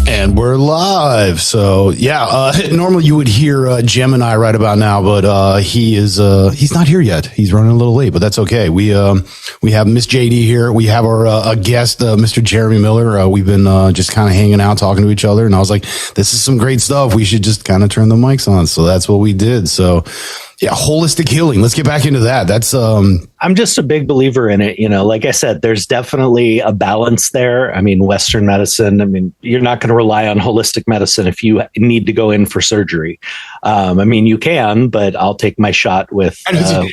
And we're live. So normally you would hear Gemini right about now, but he's not here yet. He's running a little late, but that's okay. We have Miss JD here. We have our guest, Mr. Jeremy Miller. We've been just kind of hanging out, talking to each other, and I was like, this is some great stuff. We should just kind of turn the mics on. So that's what we did. So yeah, holistic healing. Let's get back into that. That's I'm just a big believer in it. Like I said, there's definitely a balance there. I mean, Western medicine, you're not going to rely on holistic medicine if you need to go in for surgery. You can, but I'll take my shot with a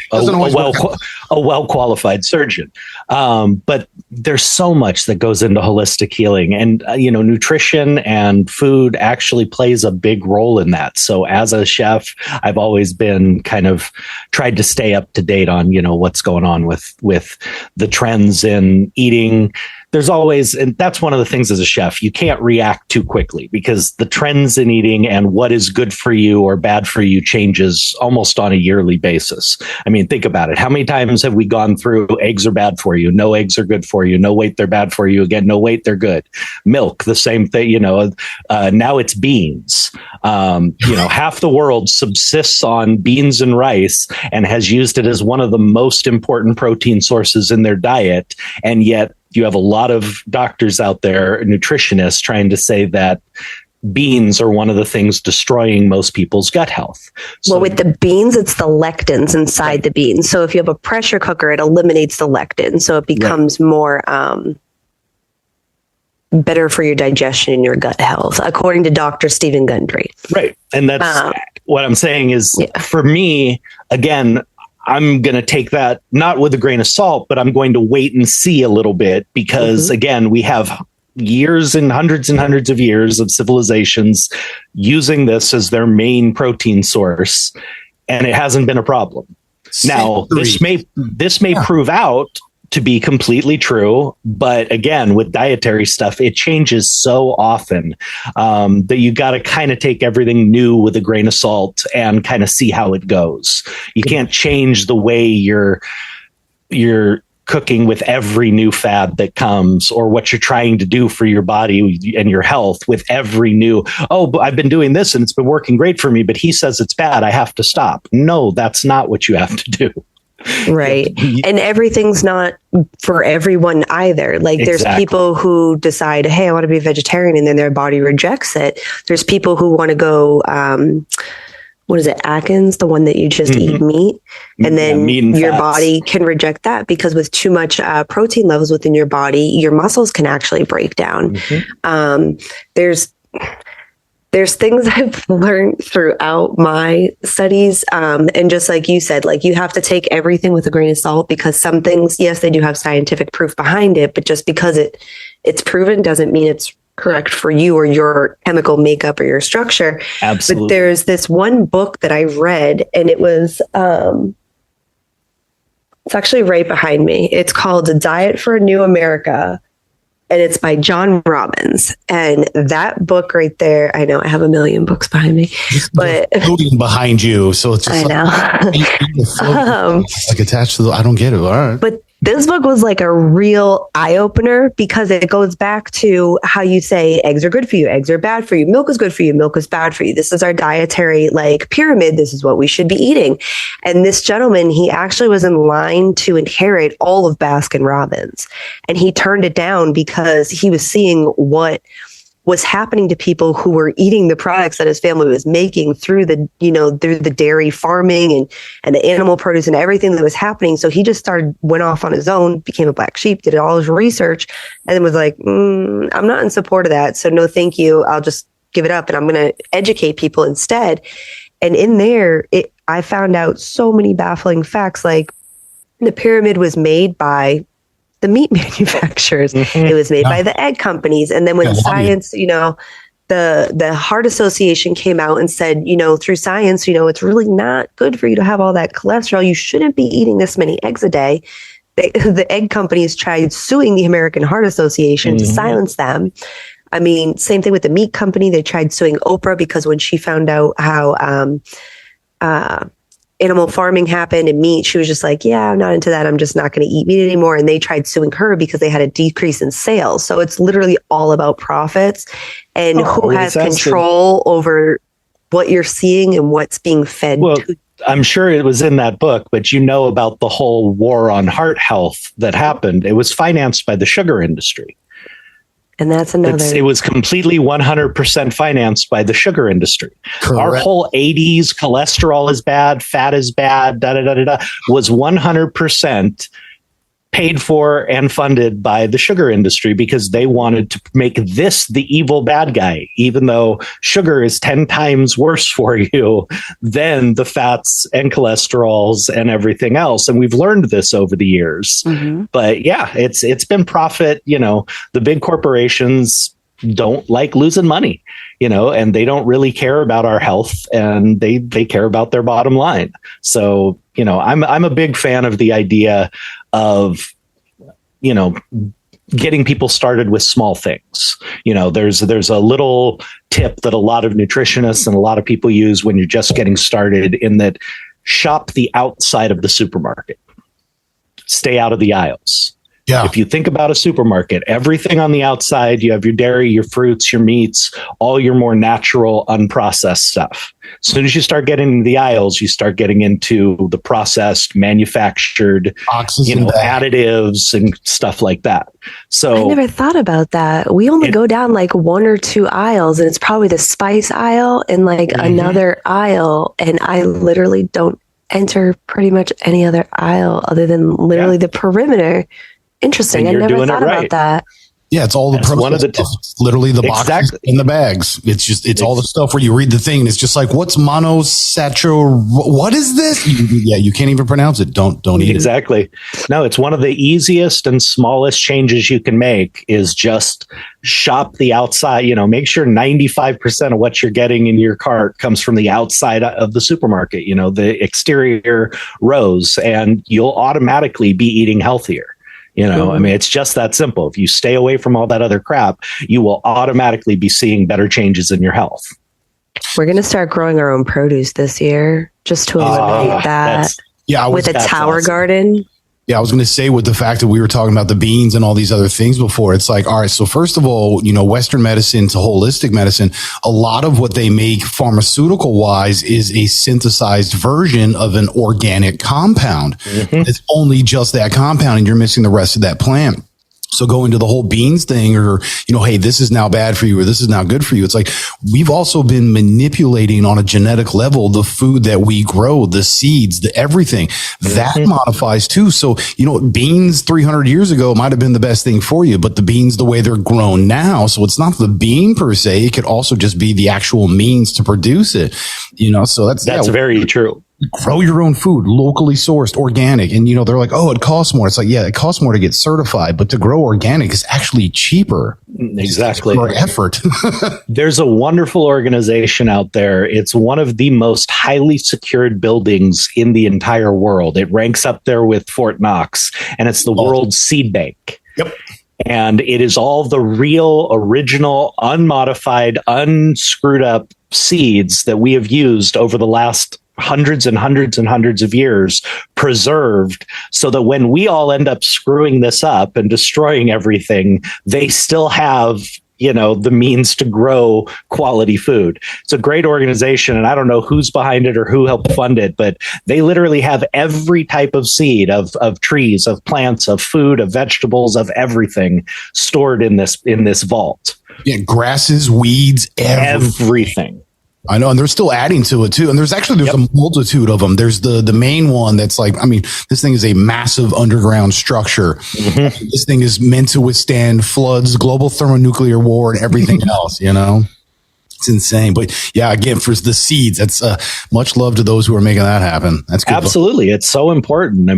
well-qualified surgeon. But there's so much that goes into holistic healing, and, nutrition and food actually plays a big role in that. So as a chef, I've always been kind of tried to stay up to date on, what's going on with the trends in eating. There's always, and that's one of the things as a chef, you can't react too quickly because the trends in eating and what is good for you or bad for you changes almost on a yearly basis. Think about it. How many times have we gone through eggs are bad for you? No, eggs are good for you. No, wait, they're bad for you. Again, no, wait, they're good. Milk, the same thing. Now it's beans. Half the world subsists on beans and rice and has used it as one of the most important protein sources in their diet. And yet you have a lot of doctors out there, nutritionists, trying to say that beans are one of the things destroying most people's gut health. Well, with the beans, it's the lectins inside the beans. So if you have a pressure cooker, it eliminates the lectin. So it becomes more better for your digestion and your gut health, according to Dr. Stephen Gundry. Right. And that's what I'm saying is, for me, again, I'm going to take that not with a grain of salt, but I'm going to wait and see a little bit because, again, we have years and hundreds of years of civilizations using this as their main protein source, and it hasn't been a problem. Now, this may prove out to be completely true, but again, with dietary stuff, it changes so often that you got to kind of take everything new with a grain of salt and kind of see how it goes. You can't change the way you're cooking with every new fad that comes, or what you're trying to do for your body and your health with every new, I've been doing this and it's been working great for me, but he says it's bad, I have to stop. No, that's not what you have to do. Right. And everything's not for everyone either. Like there's people who decide, hey, I want to be a vegetarian, and then their body rejects it. There's people who want to go, what is it, Atkins, the one that you just eat meat, and then your body can reject that because with too much protein levels within your body, your muscles can actually break down. There's things I've learned throughout my studies. And just like you said, like you have to take everything with a grain of salt because some things, yes, they do have scientific proof behind it, but just because it's proven doesn't mean it's correct for you or your chemical makeup or your structure. Absolutely. But there's this one book that I read, and it was, it's actually right behind me. It's called A Diet for a New America. And it's by John Robbins. And that book right there, I know I have a million books behind me, but floating behind you. So it's just like attached to I don't get it. All right. But this book was like a real eye opener because it goes back to how you say eggs are good for you. Eggs are bad for you. Milk is good for you. Milk is bad for you. This is our dietary pyramid. This is what we should be eating. And this gentleman, he actually was in line to inherit all of Baskin Robbins. And he turned it down because he was seeing what was happening to people who were eating the products that his family was making through the dairy farming and the animal produce and everything that was happening. So he just went off on his own, became a black sheep, did all his research, and then was like, I'm not in support of that. So no, thank you. I'll just give it up and I'm going to educate people instead. And in there, I found out so many baffling facts, like the pyramid was made by the meat manufacturers. It was made by the egg companies. And then when science, the Heart Association came out and said, through science, it's really not good for you to have all that cholesterol. You shouldn't be eating this many eggs a day. The egg companies tried suing the American Heart Association to silence them. Same thing with the meat company. They tried suing Oprah because when she found out how animal farming happened and meat, she was just like, yeah, I'm not into that. I'm just not going to eat meat anymore. And they tried suing her because they had a decrease in sales. So it's literally all about profits and who has control over what you're seeing and what's being fed to. I'm sure it was in that book, but you know about the whole war on heart health that happened. It was financed by the sugar industry. And that's another. It was completely 100% financed by the sugar industry. Correct. Our whole 80s cholesterol is bad, fat is bad, was 100% paid for and funded by the sugar industry because they wanted to make this the evil bad guy, even though sugar is 10 times worse for you than the fats and cholesterols and everything else. And we've learned this over the years. Mm-hmm. But yeah, it's been profit. The big corporations don't like losing money, and they don't really care about our health, and they care about their bottom line. So, I'm a big fan of the idea of, getting people started with small things. There's a little tip that a lot of nutritionists and a lot of people use when you're just getting started, in that shop the outside of the supermarket. Stay out of the aisles. Yeah. If you think about a supermarket, everything on the outside, you have your dairy, your fruits, your meats, all your more natural, unprocessed stuff. As soon as you start getting into the aisles, you start getting into the processed, manufactured, additives and stuff like that. So I never thought about that. We only go down like one or two aisles, and it's probably the spice aisle and like another aisle. And I literally don't enter pretty much any other aisle other than literally the perimeter. Interesting. I never thought about that. Yeah, it's all the it's literally the boxes and the bags. It's all the stuff where you read the thing and it's just like, what's monosatro? What is this? You can't even pronounce it. Don't eat it. Exactly. No, it's one of the easiest and smallest changes you can make is just shop the outside. Make sure 95% of what you're getting in your cart comes from the outside of the supermarket, the exterior rows, and you'll automatically be eating healthier. It's just that simple. If you stay away from all that other crap, you will automatically be seeing better changes in your health. We're going to start growing our own produce this year just to eliminate that. With a tower garden. Yeah, I was going to say, with the fact that we were talking about the beans and all these other things before, it's like, all right, so first of all, Western medicine to holistic medicine, a lot of what they make pharmaceutical wise is a synthesized version of an organic compound. Mm-hmm. It's only just that compound and you're missing the rest of that plant. So go into the whole beans thing or, hey, this is now bad for you or this is now good for you. It's like we've also been manipulating on a genetic level the food that we grow, the seeds, the everything that modifies too. So, beans 300 years ago might have been the best thing for you, but the beans, the way they're grown now. So it's not the bean per se. It could also just be the actual means to produce it, so that's very true. Grow your own food, locally sourced, organic. And, they're like, oh, it costs more. It's like, yeah, it costs more to get certified, but to grow organic is actually cheaper. Exactly. For effort. There's a wonderful organization out there. It's one of the most highly secured buildings in the entire world. It ranks up there with Fort Knox, and it's the World Seed Bank. Yep. And it is all the real, original, unmodified, unscrewed up seeds that we have used over the last hundreds and hundreds and hundreds of years, preserved so that when we all end up screwing this up and destroying everything, they still have, the means to grow quality food. It's a great organization, and I don't know who's behind it or who helped fund it, but they literally have every type of seed of trees, of plants, of food, of vegetables, of everything stored in this vault. Yeah, grasses, weeds, everything. I know, and they're still adding to it too. And there's a multitude of them. There's the main one that's like, this thing is a massive underground structure. Mm-hmm. This thing is meant to withstand floods, global thermonuclear war, and everything else, It's insane. But yeah, again, for the seeds, that's much love to those who are making that happen. That's good. Absolutely. It's so important.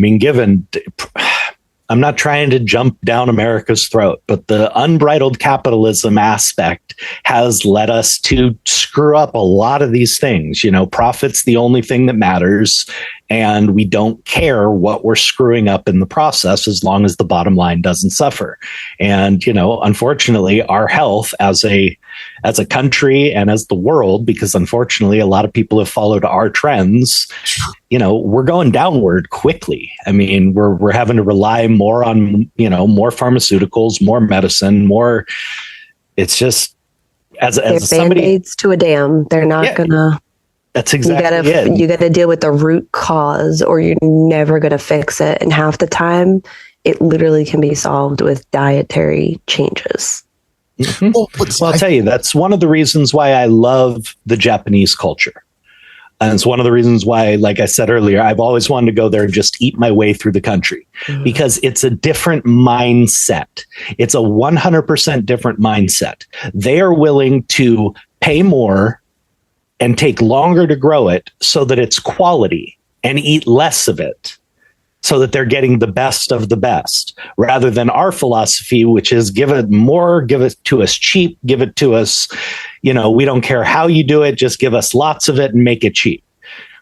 I'm not trying to jump down America's throat, but the unbridled capitalism aspect has led us to screw up a lot of these things. Profit's the only thing that matters. and we don't care what we're screwing up in the process as long as the bottom line doesn't suffer. And, unfortunately, our health as a country and as the world, because unfortunately a lot of people have followed our trends, we're going downward quickly. I mean, we're having to rely more on, more pharmaceuticals, more medicine, more. It's just as somebody, Band-Aids to a dam. They're not gonna. That's exactly it. You gotta deal with the root cause, or you're never gonna fix it. And half the time, it literally can be solved with dietary changes. Mm-hmm. Well, I'll tell you, that's one of the reasons why I love the Japanese culture. And it's one of the reasons why, like I said earlier, I've always wanted to go there and just eat my way through the country, because it's a different mindset. It's a 100% different mindset. They are willing to pay more and take longer to grow it so that it's quality, and eat less of it so that they're getting the best of the best, rather than our philosophy, which is give it more, give it to us cheap, give it to us, we don't care how you do it, just give us lots of it and make it cheap.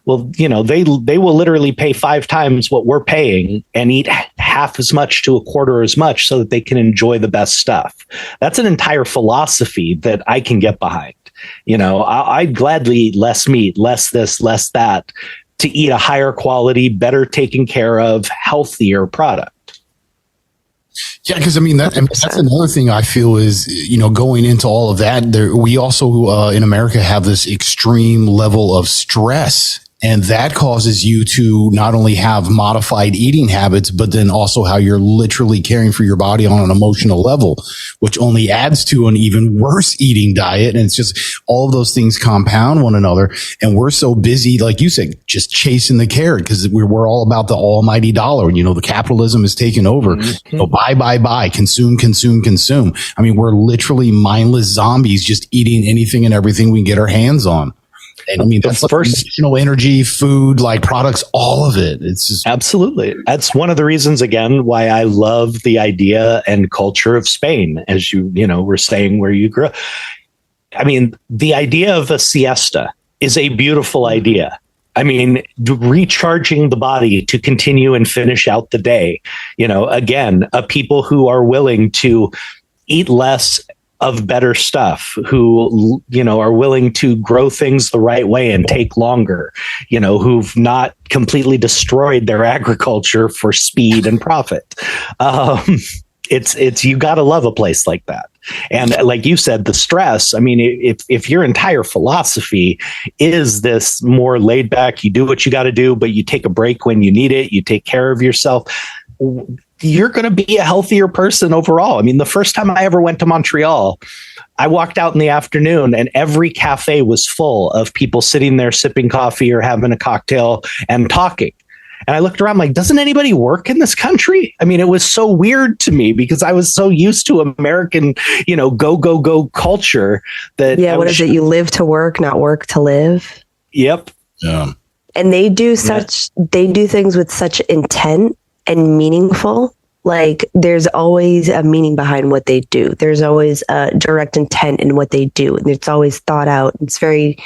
Well, they will literally pay 5 times what we're paying and eat half as much to a quarter as much so that they can enjoy the best stuff. That's an entire philosophy that I can get behind. I'd gladly eat less meat, less this, less that, to eat a higher quality, better taken care of, healthier product. Yeah, because that's another thing I feel is, going into all of that, we also in America have this extreme level of stress. And that causes you to not only have modified eating habits, but then also how you're literally caring for your body on an emotional level, which only adds to an even worse eating diet. And it's just all of those things compound one another. And we're so busy, like you said, just chasing the carrot, because we're all about the almighty dollar. And, the capitalism is taking over. Mm-hmm. So buy, consume. I mean, we're literally mindless zombies just eating anything and everything we can get our hands on. And I mean, that's emotional energy, food, like products, all of it. It's just absolutely. That's one of the reasons, again, why I love the idea and culture of Spain, as you were saying, where you grew up. I mean, the idea of a siesta is a beautiful idea. I mean, recharging the body to continue and finish out the day. Again, people who are willing to eat less of better stuff, who, are willing to grow things the right way and take longer, who've not completely destroyed their agriculture for speed and profit. It's you got to love a place like that. And like you said, the stress, I mean, if your entire philosophy is this more laid back, you do what you got to do, but you take a break when you need it, you take care of yourself, you're going to be a healthier person overall. I mean, the first time I ever went to Montreal, I walked out in the afternoon and every cafe was full of people sitting there sipping coffee or having a cocktail and talking. And I looked around like, doesn't anybody work in this country? I mean, it was so weird to me because I was so used to American, go culture that. Yeah. What is it? You live to work, not work to live. Yep. Yeah. And they do things with such intent and meaningful. Like there's always a meaning behind what they do. There's always a direct intent in what they do. And it's always thought out. It's very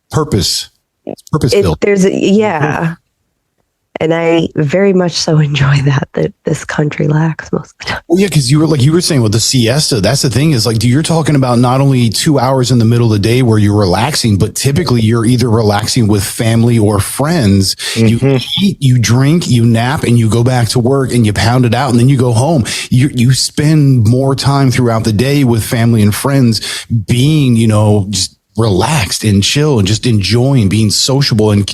purpose. It's purpose built. Yeah. And I very much so enjoy that this country lacks most of the time. Well, yeah, because you were saying with the siesta, that's the thing is like, you're talking about not only 2 hours in the middle of the day where you're relaxing, but typically you're either relaxing with family or friends. Mm-hmm. You eat, you drink, you nap, and you go back to work and you pound it out and then you go home. You spend more time throughout the day with family and friends being, just relaxed and chill and just enjoying being sociable and,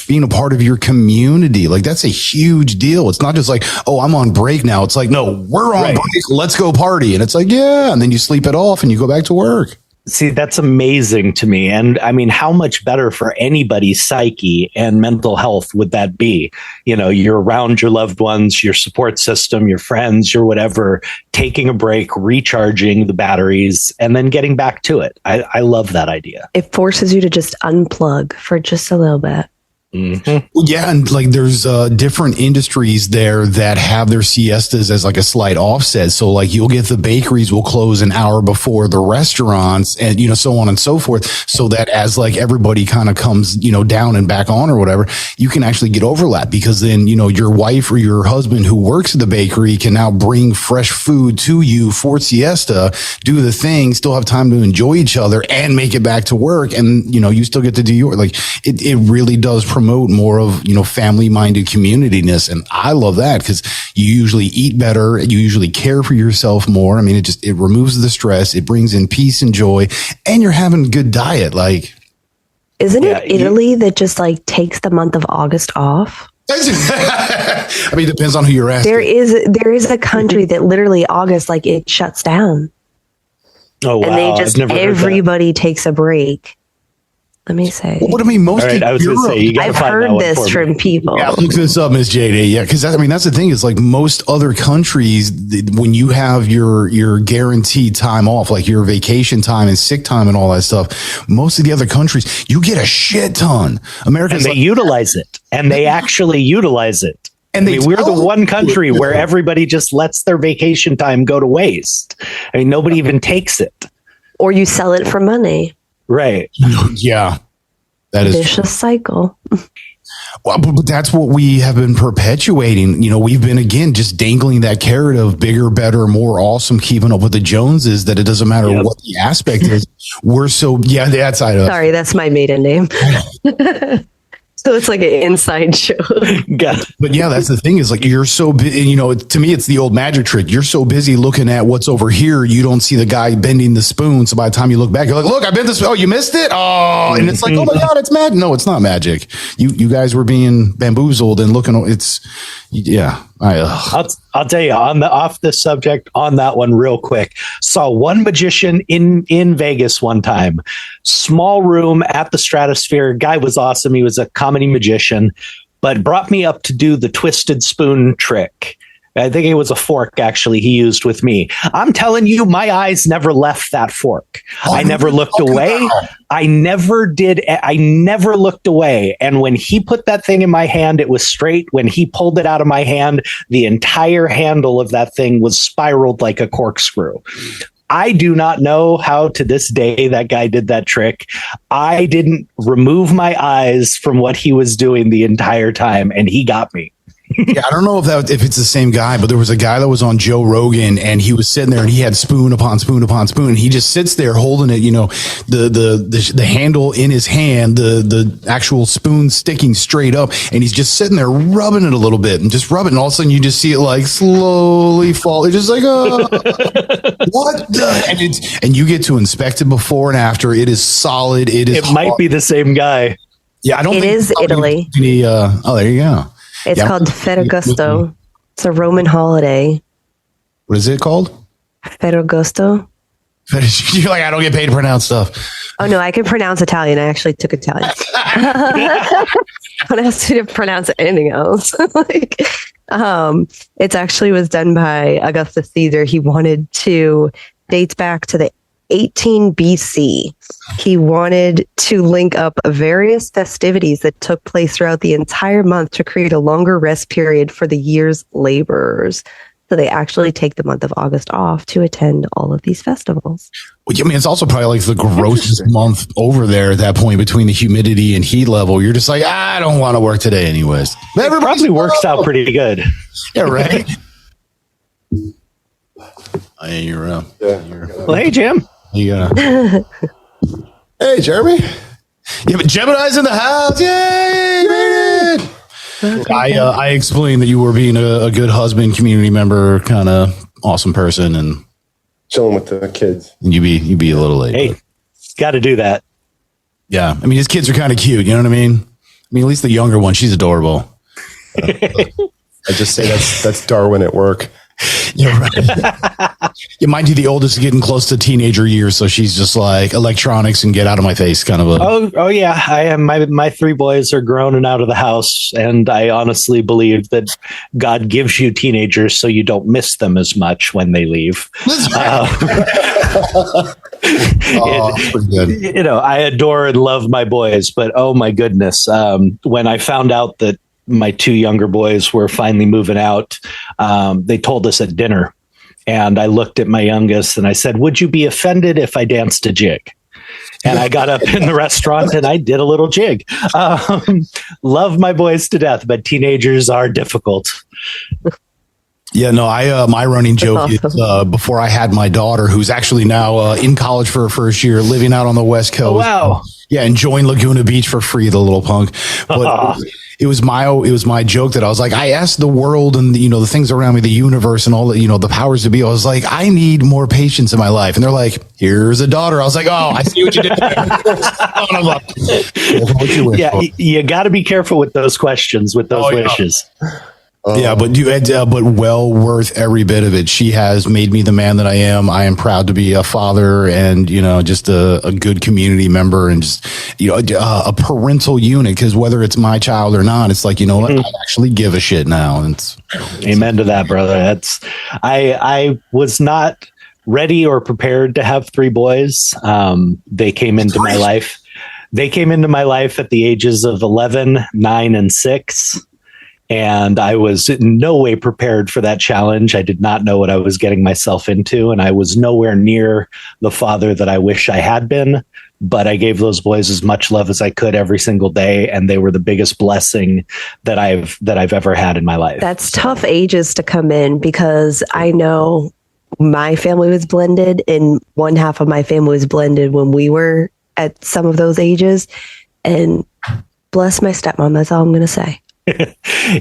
being a part of your community. Like that's a huge deal. It's not just like, oh, I'm on break now. It's like, no, we're on break. Let's go party. And it's like, yeah. And then you sleep it off and you go back to work. See, that's amazing to me. And I mean, how much better for anybody's psyche and mental health would that be? You're around your loved ones, your support system, your friends, your whatever, taking a break, recharging the batteries, and then getting back to it. I love that idea. It forces you to just unplug for just a little bit. Mm-hmm. Yeah, and like there's different industries there that have their siestas as like a slight offset. So like you'll get the bakeries will close an hour before the restaurants, and so on and so forth. So that as like everybody kind of comes down and back on or whatever, you can actually get overlap, because then your wife or your husband who works at the bakery can now bring fresh food to you for siesta, do the thing, still have time to enjoy each other, and make it back to work, and you still get to do your like it really does promote more of family-minded communityness, and I love that, because you usually eat better, you usually care for yourself more. I mean, it removes the stress, it brings in peace and joy, and you're having a good diet. Like, isn't it Italy that just like takes the month of August off? I mean, it depends on who you're asking. There is a country that literally August, like, it shuts down. Oh wow! And they just everybody takes a break. Let me say. What I mean, most right, I was going to say, you I've heard this from people. Yeah, look this up, Miss JD. Yeah, because that's the thing is, like, most other countries, when you have your guaranteed time off, like your vacation time and sick time and all that stuff, most of the other countries, you get a shit ton. Americans, and they utilize it, and they actually utilize it. And we're the one country where everybody just lets their vacation time go to waste. I mean, nobody even takes it. Or you sell it for money. Right. Yeah. That is vicious cycle. Well, but that's what we have been perpetuating. We've been, again, just dangling that carrot of bigger, better, more awesome, keeping up with the Joneses, that it doesn't matter what the aspect is. We're so, that side of it. Sorry, that's my maiden name. So it's like an inside joke. But yeah, that's the thing, is like, you're so busy, to me, it's the old magic trick. You're so busy looking at what's over here, you don't see the guy bending the spoon. So by the time you look back, you're like, look, I bent this. Oh, you missed it. Oh, and it's like, oh my God, it's magic. No, it's not magic. You guys were being bamboozled and looking. I'll tell you, off this subject, on that one real quick. Saw one magician in Vegas one time. Small room at the Stratosphere. Guy was awesome. He was a comedy magician, but brought me up to do the twisted spoon trick. I think it was a fork, actually, he used with me. I'm telling you, my eyes never left that fork. I never looked away. I never did. I never looked away. And when he put that thing in my hand, it was straight. When he pulled it out of my hand, the entire handle of that thing was spiraled like a corkscrew. I do not know how to this day that guy did that trick. I didn't remove my eyes from what he was doing the entire time, and he got me. Yeah, I don't know if it's the same guy, but there was a guy that was on Joe Rogan, and he was sitting there, and he had spoon upon spoon upon spoon, and he just sits there holding it, the handle in his hand, the actual spoon sticking straight up, and he's just sitting there rubbing it a little bit and just rubbing, and all of a sudden you just see it like slowly fall. It's just like, oh, what the? And you get to inspect it before and after. It is solid. It might be the same guy. Yeah, I don't think it is Italy. There you go. It's called Ferragosto. It's a Roman holiday. What is it called? Ferragosto. You're like, I don't get paid to pronounce stuff. Oh, no, I can pronounce Italian. I actually took Italian. I don't have to pronounce anything else. It actually was done by Augustus Caesar. He wanted to, dates back to the 18 BC. He wanted to link up various festivities that took place throughout the entire month to create a longer rest period for the year's laborers. So they actually take the month of August off to attend all of these festivals. Well, I mean, it's also probably like the grossest month over there at that point, between the humidity and heat level. You're just like, I don't want to work today anyways. It probably works out pretty good. Yeah, right? You're well, hey, Jim. You gotta. Hey, Jeremy. Yeah, but Gemini's in the house. Yay! I explained that you were being a good husband, community member, kind of awesome person, and chilling with the kids. You be a little late. Hey, got to do that. Yeah, I mean, his kids are kind of cute. You know what I mean? I mean, at least the younger one, she's adorable. I just say that's Darwin at work. Yeah, right. Yeah, mind you, the oldest is getting close to teenager years, so she's just like electronics and get out of my face kind of a. Oh yeah. I am. My three boys are grown and out of the house, and I honestly believe that God gives you teenagers so you don't miss them as much when they leave. That's pretty good. You know, I adore and love my boys, but oh my goodness, when I found out that my two younger boys were finally moving out, they told us at dinner. And I looked at my youngest and I said, "Would you be offended if I danced a jig?" And I got up in the restaurant and I did a little jig. Love my boys to death, but teenagers are difficult. Yeah, no, my running joke is before I had my daughter, who's actually now in college for her first year, living out on the West Coast. Oh, wow. Yeah, enjoying Laguna Beach for free, the little punk. But it was my joke that I was like, I asked the world and the things around me, the universe and all the powers to be. I was like, I need more patience in my life. And they're like, here's a daughter. I was like, oh, I see what you did there. Yeah, you got to be careful with those questions, with those wishes. Yeah, but well worth every bit of it. She has made me the man that I am. I am proud to be a father and, just a good community member and just, a parental unit. Because whether it's my child or not, it's like, what? I actually give a shit now. And amen to that, brother. I was not ready or prepared to have three boys. They came into my life. They came into my life at the ages of 11, 9, and 6. And I was in no way prepared for that challenge. I did not know what I was getting myself into, and I was nowhere near the father that I wish I had been. But I gave those boys as much love as I could every single day, and they were the biggest blessing that I've ever had in my life. That's tough ages to come in, because I know my family was blended, and one half of my family was blended when we were at some of those ages. And bless my stepmom. That's all I'm going to say.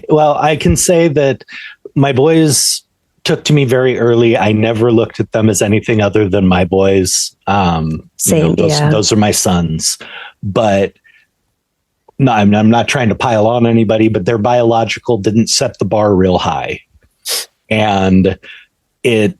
Well, I can say that my boys took to me very early. I never looked at them as anything other than my boys. Same, those are my sons. But no, I'm not trying to pile on anybody, but their biological didn't set the bar real high. And it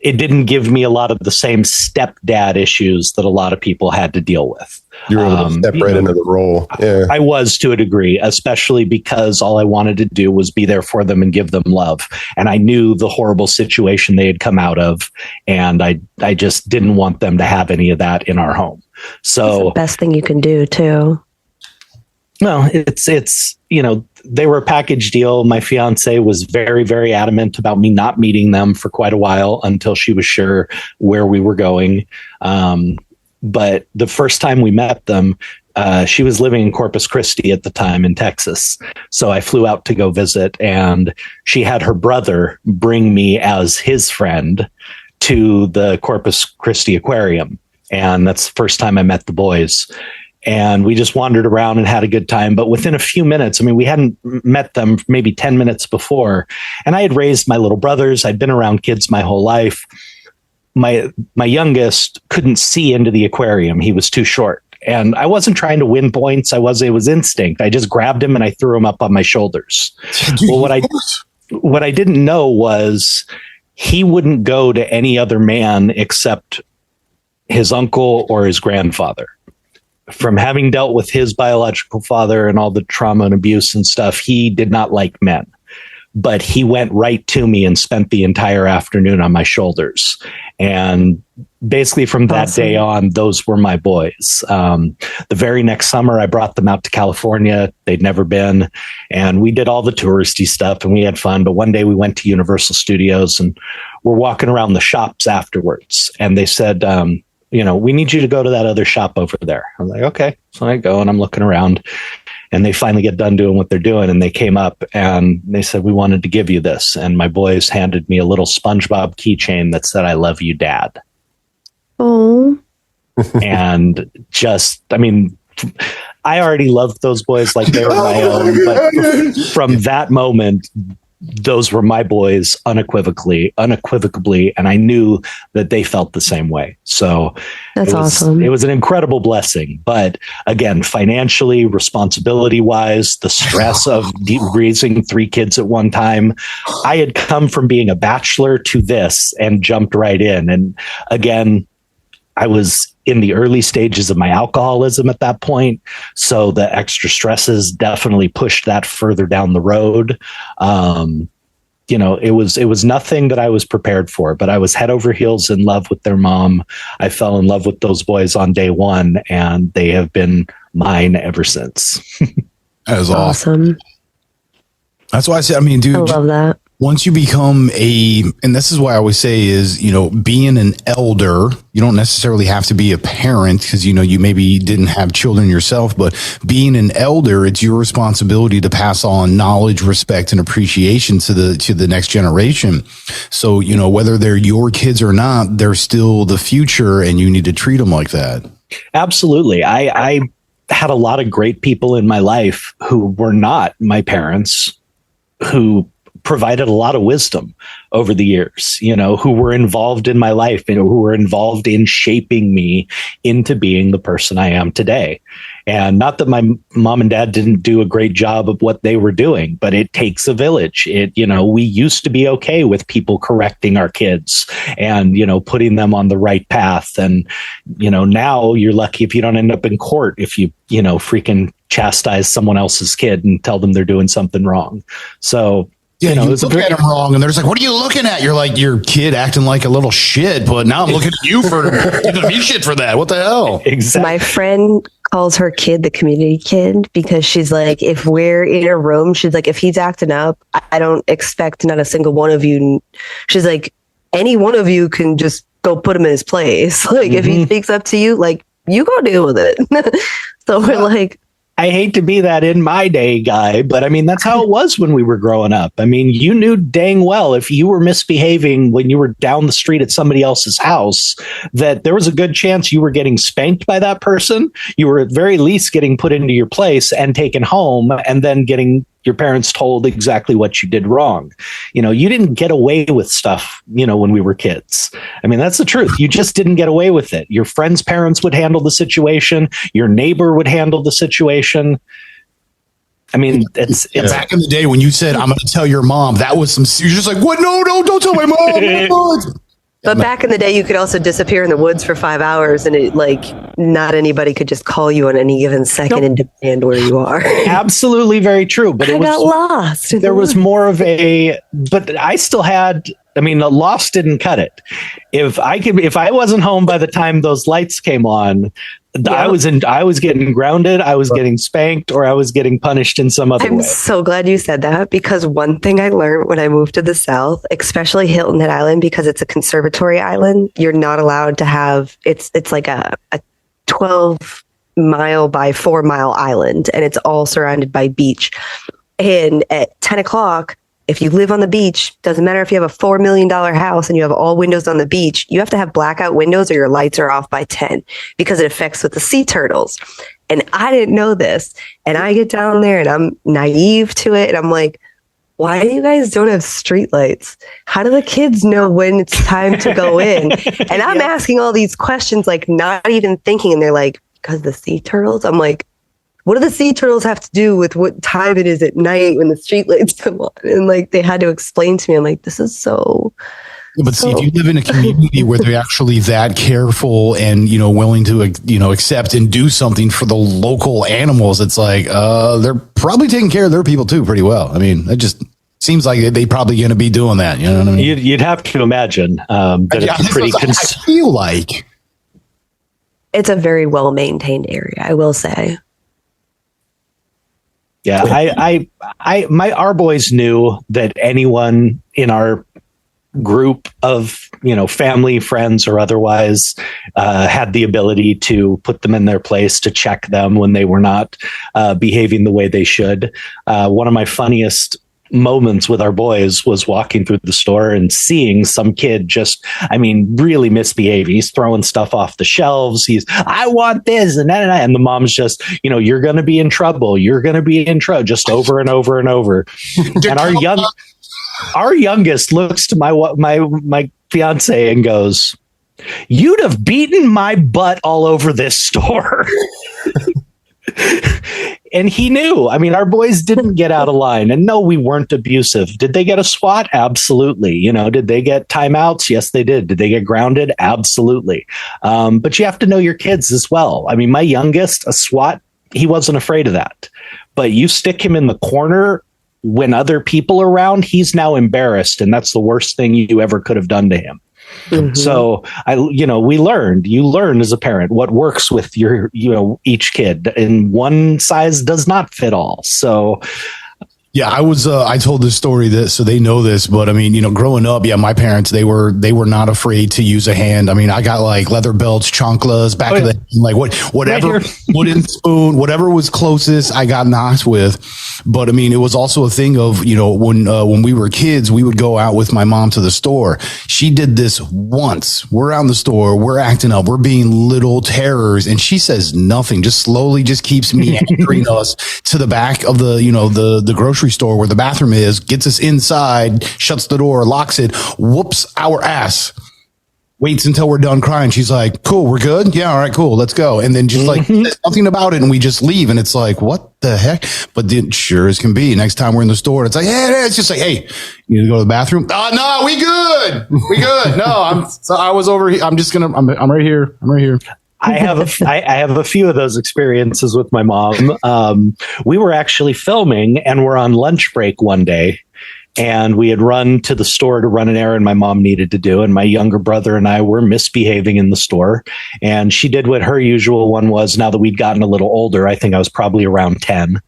didn't give me a lot of the same stepdad issues that a lot of people had to deal with. You were able to step right into the role. Yeah. I was, to a degree, especially because all I wanted to do was be there for them and give them love. And I knew the horrible situation they had come out of. And I just didn't want them to have any of that in our home. So that's the best thing you can do too. Well, it's they were a package deal. My fiance was very, very adamant about me not meeting them for quite a while until she was sure where we were going. But the first time we met them, she was living in Corpus Christi at the time in Texas. So I flew out to go visit, and she had her brother bring me as his friend to the Corpus Christi Aquarium. And that's the first time I met the boys. And we just wandered around and had a good time. But within a few minutes, we hadn't met them maybe 10 minutes before. And I had raised my little brothers. I'd been around kids my whole life. My youngest couldn't see into the aquarium. He was too short. And I wasn't trying to win points. It was instinct. I just grabbed him and I threw him up on my shoulders. Well, what I didn't know was he wouldn't go to any other man except his uncle or his grandfather. From having dealt with his biological father and all the trauma and abuse and stuff, he did not like men. But he went right to me and spent the entire afternoon on my shoulders. And basically from that day on, those were my boys. The very next summer, I brought them out to California. They'd never been. And we did all the touristy stuff and we had fun. But one day we went to Universal Studios and we're walking around the shops afterwards. And they said, we need you to go to that other shop over there. I'm like, okay. So I go and I'm looking around. And they finally get done doing what they're doing. And they came up and they said, we wanted to give you this. And my boys handed me a little SpongeBob keychain that said, I love you, Dad. Oh. And I already loved those boys like they were my own. But from that moment, those were my boys unequivocally, and I knew that they felt the same way. So that's awesome. It was an incredible blessing. But again, financially, responsibility wise, the stress of raising 3 kids at one time, I had come from being a bachelor to this and jumped right in. And again, I was in the early stages of my alcoholism at that point. So the extra stresses definitely pushed that further down the road. It was nothing that I was prepared for, but I was head over heels in love with their mom. I fell in love with those boys on day one, and they have been mine ever since. That is awesome. That's why I said, dude, I love that. Once you become and this is why I always say is, being an elder, you don't necessarily have to be a parent because, you maybe didn't have children yourself, but being an elder, it's your responsibility to pass on knowledge, respect, and appreciation to the next generation. So, whether they're your kids or not, they're still the future and you need to treat them like that. Absolutely. I had a lot of great people in my life who were not my parents, who provided a lot of wisdom over the years, who were involved in my life and who were involved in shaping me into being the person I am today. And not that my mom and dad didn't do a great job of what they were doing, but it takes a village. We used to be okay with people correcting our kids and, putting them on the right path. And, now you're lucky if you don't end up in court, if you, freaking chastise someone else's kid and tell them they're doing something wrong. So, yeah, you look at them wrong, and they're just like, "What are you looking at?" You're like, "Your kid acting like a little shit," but now I'm looking at you for giving me shit for that. What the hell? Exactly. My friend calls her kid the community kid because she's like, if we're in a room, she's like, if he's acting up, I don't expect not a single one of you. She's like, any one of you can just go put him in his place. Like, if he speaks up to you, like, you go deal with it. So we're like, I hate to be that in my day guy, but that's how it was when we were growing up. You knew dang well if you were misbehaving when you were down the street at somebody else's house, that there was a good chance you were getting spanked by that person. You were at very least getting put into your place and taken home and then getting your parents told exactly what you did wrong. You didn't get away with stuff, when we were kids. That's the truth. You just didn't get away with it. Your friend's parents would handle the situation. Your neighbor would handle the situation. It's back in the day when you said, "I'm going to tell your mom," that was you're just like, "What? No, don't tell my mom." But back in the day, you could also disappear in the woods for 5 hours and not anybody could just call you on any given second and demand where you are. Absolutely very true. But I got lost. There was more of but I still had, the loss didn't cut it. If I wasn't home by the time those lights came on, I was getting grounded, I was getting spanked, or I was getting punished in some other way. I'm so glad you said that, because one thing I learned when I moved to the South, especially Hilton Head Island, because it's a conservatory island, you're not allowed to have, it's like a 12-mile by 4-mile island, and it's all surrounded by beach. And at 10 o'clock, if you live on the beach, doesn't matter if you have a $4 million house and you have all windows on the beach, you have to have blackout windows or your lights are off by 10 because it affects with the sea turtles. And I didn't know this. And I get down there and I'm naive to it. And I'm like, why do you guys don't have street lights? How do the kids know when it's time to go in? And I'm asking all these questions, like not even thinking. And they're like, because the sea turtles? I'm like, what do the sea turtles have to do with what time it is at night when the streetlights come on? And they had to explain to me. I'm like, this is so. But see, if you live in a community where they're actually that careful and, willing to, accept and do something for the local animals, it's like, they're probably taking care of their people too pretty well. It just seems like they're probably going to be doing that. You know what I mean? You'd have to imagine that it's pretty. I feel like it's a very well maintained area, I will say. Yeah, our boys knew that anyone in our group of, family, friends, or otherwise, had the ability to put them in their place, to check them when they were not behaving the way they should. One of my funniest moments with our boys was walking through the store and seeing some kid just, really misbehaving. He's throwing stuff off the shelves. I want this. And the mom's just, you're going to be in trouble. You're going to be in trouble, just over and over and over. And our youngest looks to my fiance and goes, "You'd have beaten my butt all over this store." And he knew. I mean, our boys didn't get out of line. And no, we weren't abusive. Did they get a swat? Absolutely. Did they get timeouts? Yes, they did. Did they get grounded? Absolutely. But you have to know your kids as well. I mean, my youngest, a swat, he wasn't afraid of that. But you stick him in the corner when other people are around, he's now embarrassed. And that's the worst thing you ever could have done to him. Mm-hmm. So you learn as a parent what works with your, each kid, and one size does not fit all. So yeah, I told this story so they know this, but I mean, growing up, my parents, they were not afraid to use a hand. I mean, I got like leather belts, chanclas, back of the, like whatever, wooden spoon, whatever was closest, I got knocked with. But I mean, it was also a thing of, when we were kids, we would go out with my mom to the store. She did this once. We're out in the store, we're acting up, we're being little terrors, and she says nothing, just slowly just keeps meandering us to the back of the grocery store where the bathroom is, gets us inside, shuts the door, locks it, whoops our ass, waits until we're done crying. She's like, "Cool, we're good. Yeah, all right, cool, let's go." And then just like says nothing about it, and we just leave. And it's like, what the heck? But then, sure as can be, next time we're in the store, it's like, hey, it's just like, "Hey, you need to go to the bathroom?" No, we good. No, I was over here. I'm right here. I have a few of those experiences with my mom. We were actually filming and we're on lunch break one day, and we had run to the store to run an errand my mom needed to do. And my younger brother and I were misbehaving in the store, and she did what her usual one was. Now that we'd gotten a little older, I think I was probably around 10,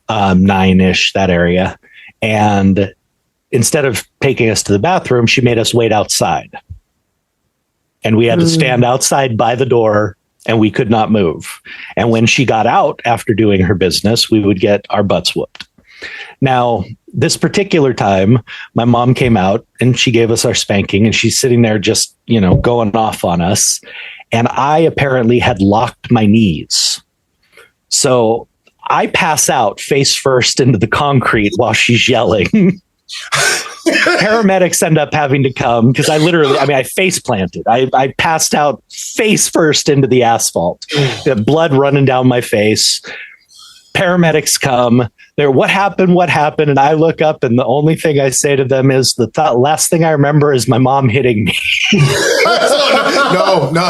9-ish, that area. And instead of taking us to the bathroom, she made us wait outside, and we had to stand outside by the door. And we could not move. And when she got out after doing her business, we would get our butts whooped. Now, this particular time, my mom came out and she gave us our spanking, and she's sitting there just, going off on us. And I apparently had locked my knees. So I pass out face first into the concrete while she's yelling. Paramedics end up having to come because I face planted. I passed out face first into the asphalt, the blood running down my face. Paramedics come. What happened? And I look up, and the only thing I say to them is last thing I remember is my mom hitting me. No,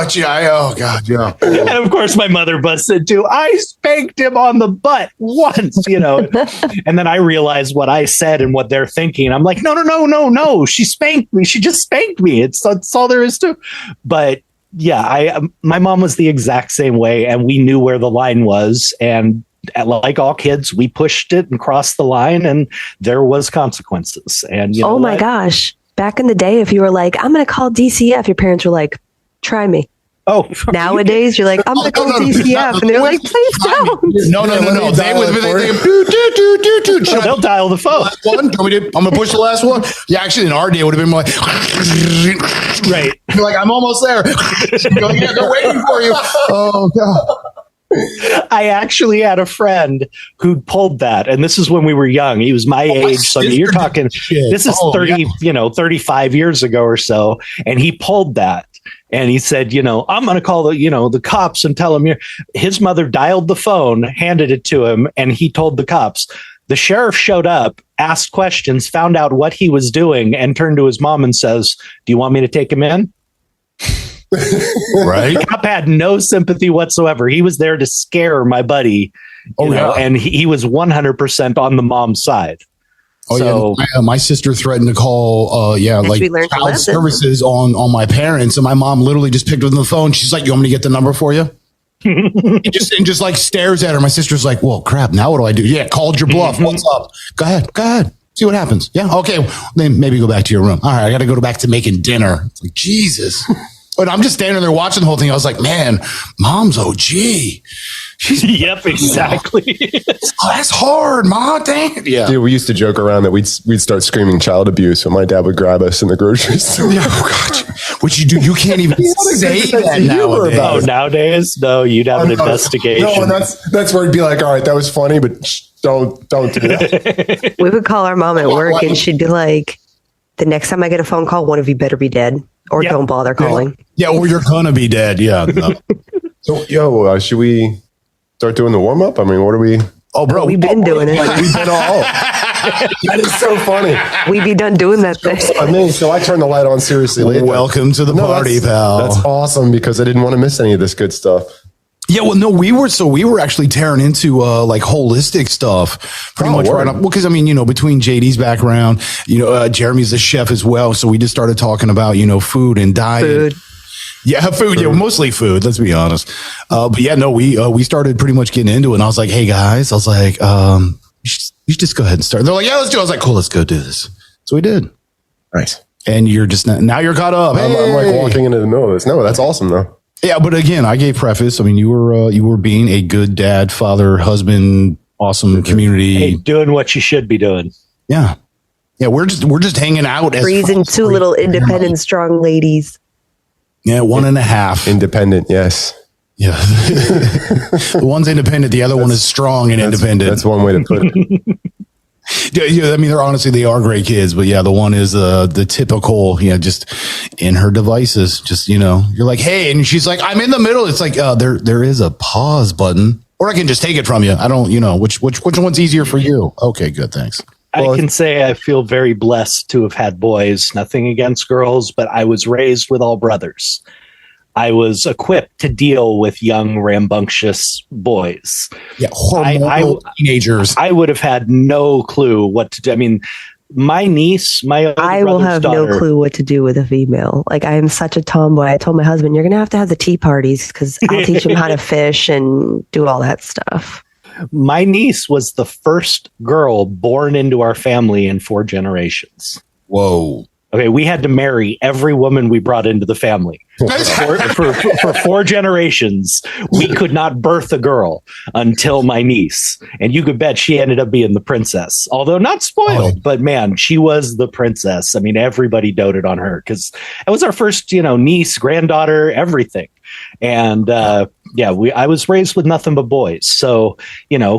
gee, oh God, yeah. And of course, my mother busted too. I spanked him on the butt once, And then I realized what I said and what they're thinking. I'm like, no. She spanked me. She just spanked me. That's all there is to. But yeah, my mom was the exact same way, and we knew where the line was, and like all kids, we pushed it and crossed the line, and there was consequences. And oh my gosh, back in the day, if you were like, "I'm going to call DCF," your parents were like, "Try me." Oh, nowadays you're like, "I'm going to call DCF," and they're like, "Please don't." No. They'll dial the phone. I'm going to push the last one. Yeah, actually, in our day, it would have been like, right. You're like, "I'm almost there." Yeah, they're waiting for you. Oh God. I actually had a friend who pulled that, and this is when we were young. He was my age, so you're talking. This is 35 years ago or so, and he pulled that, and he said, "I'm going to call the cops and tell them." His mother dialed the phone, handed it to him, and he told the cops. The sheriff showed up, asked questions, found out what he was doing, and turned to his mom and says, "Do you want me to take him in?" Right. The cop had no sympathy whatsoever. He was there to scare my buddy, and he was 100% on the mom's side. My sister threatened to call, child services on my parents, and my mom literally just picked up the phone. She's like, "You want me to get the number for you?" and just like stares at her. My sister's like, "Well, crap. Now what do I do?" "Yeah, called your bluff. What's up? Go ahead. See what happens." "Yeah, okay. Then maybe go back to your room." "All right, I got to go back to making dinner." It's like, Jesus. But I'm just standing there watching the whole thing. I was like, man, mom's OG. Yep, exactly. That's hard, Ma. Dang it. Yeah. Dude, we used to joke around that we'd start screaming child abuse when my dad would grab us in the grocery store. Yeah, oh God. What you do, you can't even say that nowadays. Oh, nowadays? No, you'd have an investigation. No, and that's where it'd be like, all right, that was funny, but don't do that. We would call our mom at work, and she'd be like, The next time I get a phone call, one of you better be dead or don't bother calling. Yeah, or you're gonna be dead. Yeah. No. So, should we start doing the warm up? I mean, what are we? Oh, bro, We've been doing it. We've been all. That is so funny. We be done doing that thing. I mean, so I turned the light on seriously later. Welcome to the party, pal. That's awesome because I didn't want to miss any of this good stuff. Yeah, well, no, we were actually tearing into like holistic stuff pretty much right up. Well, because I mean, between JD's background, Jeremy's a chef as well, so we just started talking about food and diet. Food. Yeah, food. Yeah, mostly food. Let's be honest. But yeah, no, we started pretty much getting into it. And I was like, hey guys, I was like, you should just go ahead and start. They're like, yeah, let's do it. I was like, cool, let's go do this. So we did. Nice. And you're just now you're caught up. I'm like walking into the middle of this. No, that's awesome though. Yeah, but again, I gave preface. I mean, you were being a good dad, father, husband, awesome community, hey, doing what you should be doing. Yeah, we're just hanging out as Raising two little independent, strong ladies. Yeah, 1.5. Independent, yes. Yeah, the one's independent. The other one is strong and independent. That's one way to put it. Yeah, I mean, they are great kids, but yeah, the one is the typical, just in her devices. Just you're like, hey, and she's like, I'm in the middle. It's like there is a pause button, or I can just take it from you. I don't, which one's easier for you? Okay, good, thanks. I can say I feel very blessed to have had boys. Nothing against girls, but I was raised with all brothers. I was equipped to deal with young, rambunctious boys. Yeah, hormonal teenagers. I would have had no clue what to do. I mean, my niece, I will have no clue what to do with a female. Like, I am such a tomboy. I told my husband, you're going to have the tea parties because I'll teach him how to fish and do all that stuff. My niece was the first girl born into our family in 4 generations. Whoa. Okay, we had to marry every woman we brought into the family. For 4 generations, we could not birth a girl until my niece. And you could bet she ended up being the princess. Although not spoiled, but man, she was the princess. I mean, everybody doted on her because it was our first, niece, granddaughter, everything. And I was raised with nothing but boys. So,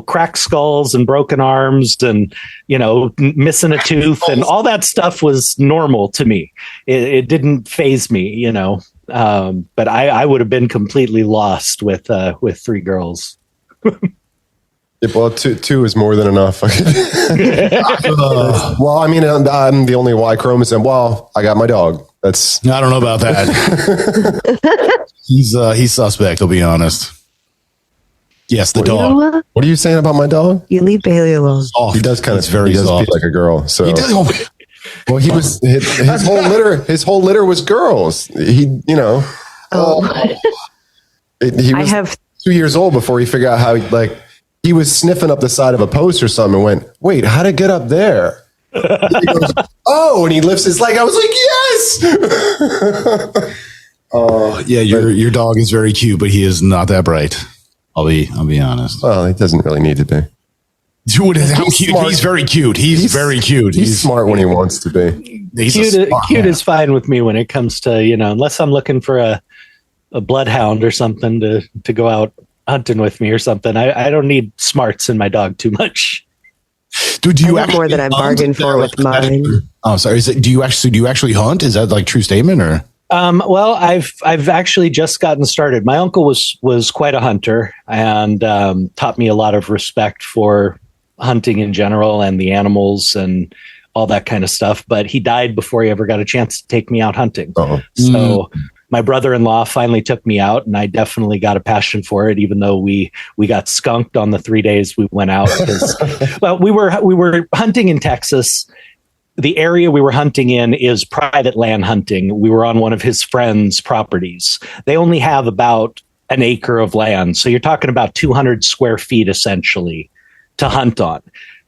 cracked skulls and broken arms and, missing a tooth and all that stuff was normal to me. It didn't faze me, but I would have been completely lost with 3 girls. Yeah, well, two is more than enough. Well, I mean, I'm the only Y chromosome. Well, I got my dog. I don't know about that. He's suspect, I'll be honest. Yes, the dog. What are you saying about my dog? You leave Bailey alone. Soft. He does kind of very soft. feel like a girl. So he does. Well, he was his whole litter was girls. He was 2 years old before he figured out how he was sniffing up the side of a post or something and went, wait, how'd it get up there? He goes, oh, and he lifts his leg. I was like, yes. Yeah, your dog is very cute, but he is not that bright. I'll be honest. Well, he doesn't really need to be. Dude, how cute! He's very cute. He's very cute. He's smart when he wants to be. Cute is fine with me when it comes to unless I'm looking for a bloodhound or something to go out hunting with me or something. I don't need smarts in my dog too much. Dude, do you have more than I bargained for with mine? Oh, sorry. Do you actually hunt? Is that like true statement or? Well, I've actually just gotten started. My uncle was quite a hunter and taught me a lot of respect for hunting in general and the animals and all that kind of stuff. But he died before he ever got a chance to take me out hunting. Uh-huh. So my brother-in-law finally took me out, and I definitely got a passion for it, even though we got skunked on the 3 days we went out. Well, we were hunting in Texas. The area we were hunting in is private land hunting. We were on one of his friends' properties. They only have about an acre of land. So you're talking about 200 square feet essentially to hunt on.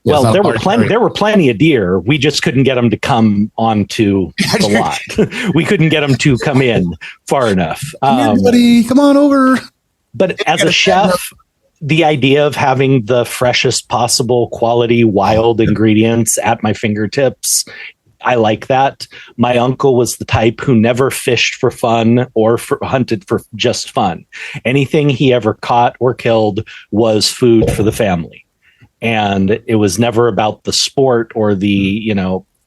Well, there were plenty of deer. We just couldn't get them to come onto the lot. We couldn't get them to come in far enough. Everybody, come on over. But as a chef, the idea of having the freshest possible quality wild ingredients at my fingertips, I like that. My uncle was the type who never fished for fun or hunted for just fun. Anything he ever caught or killed was food for the family. And it was never about the sport or the,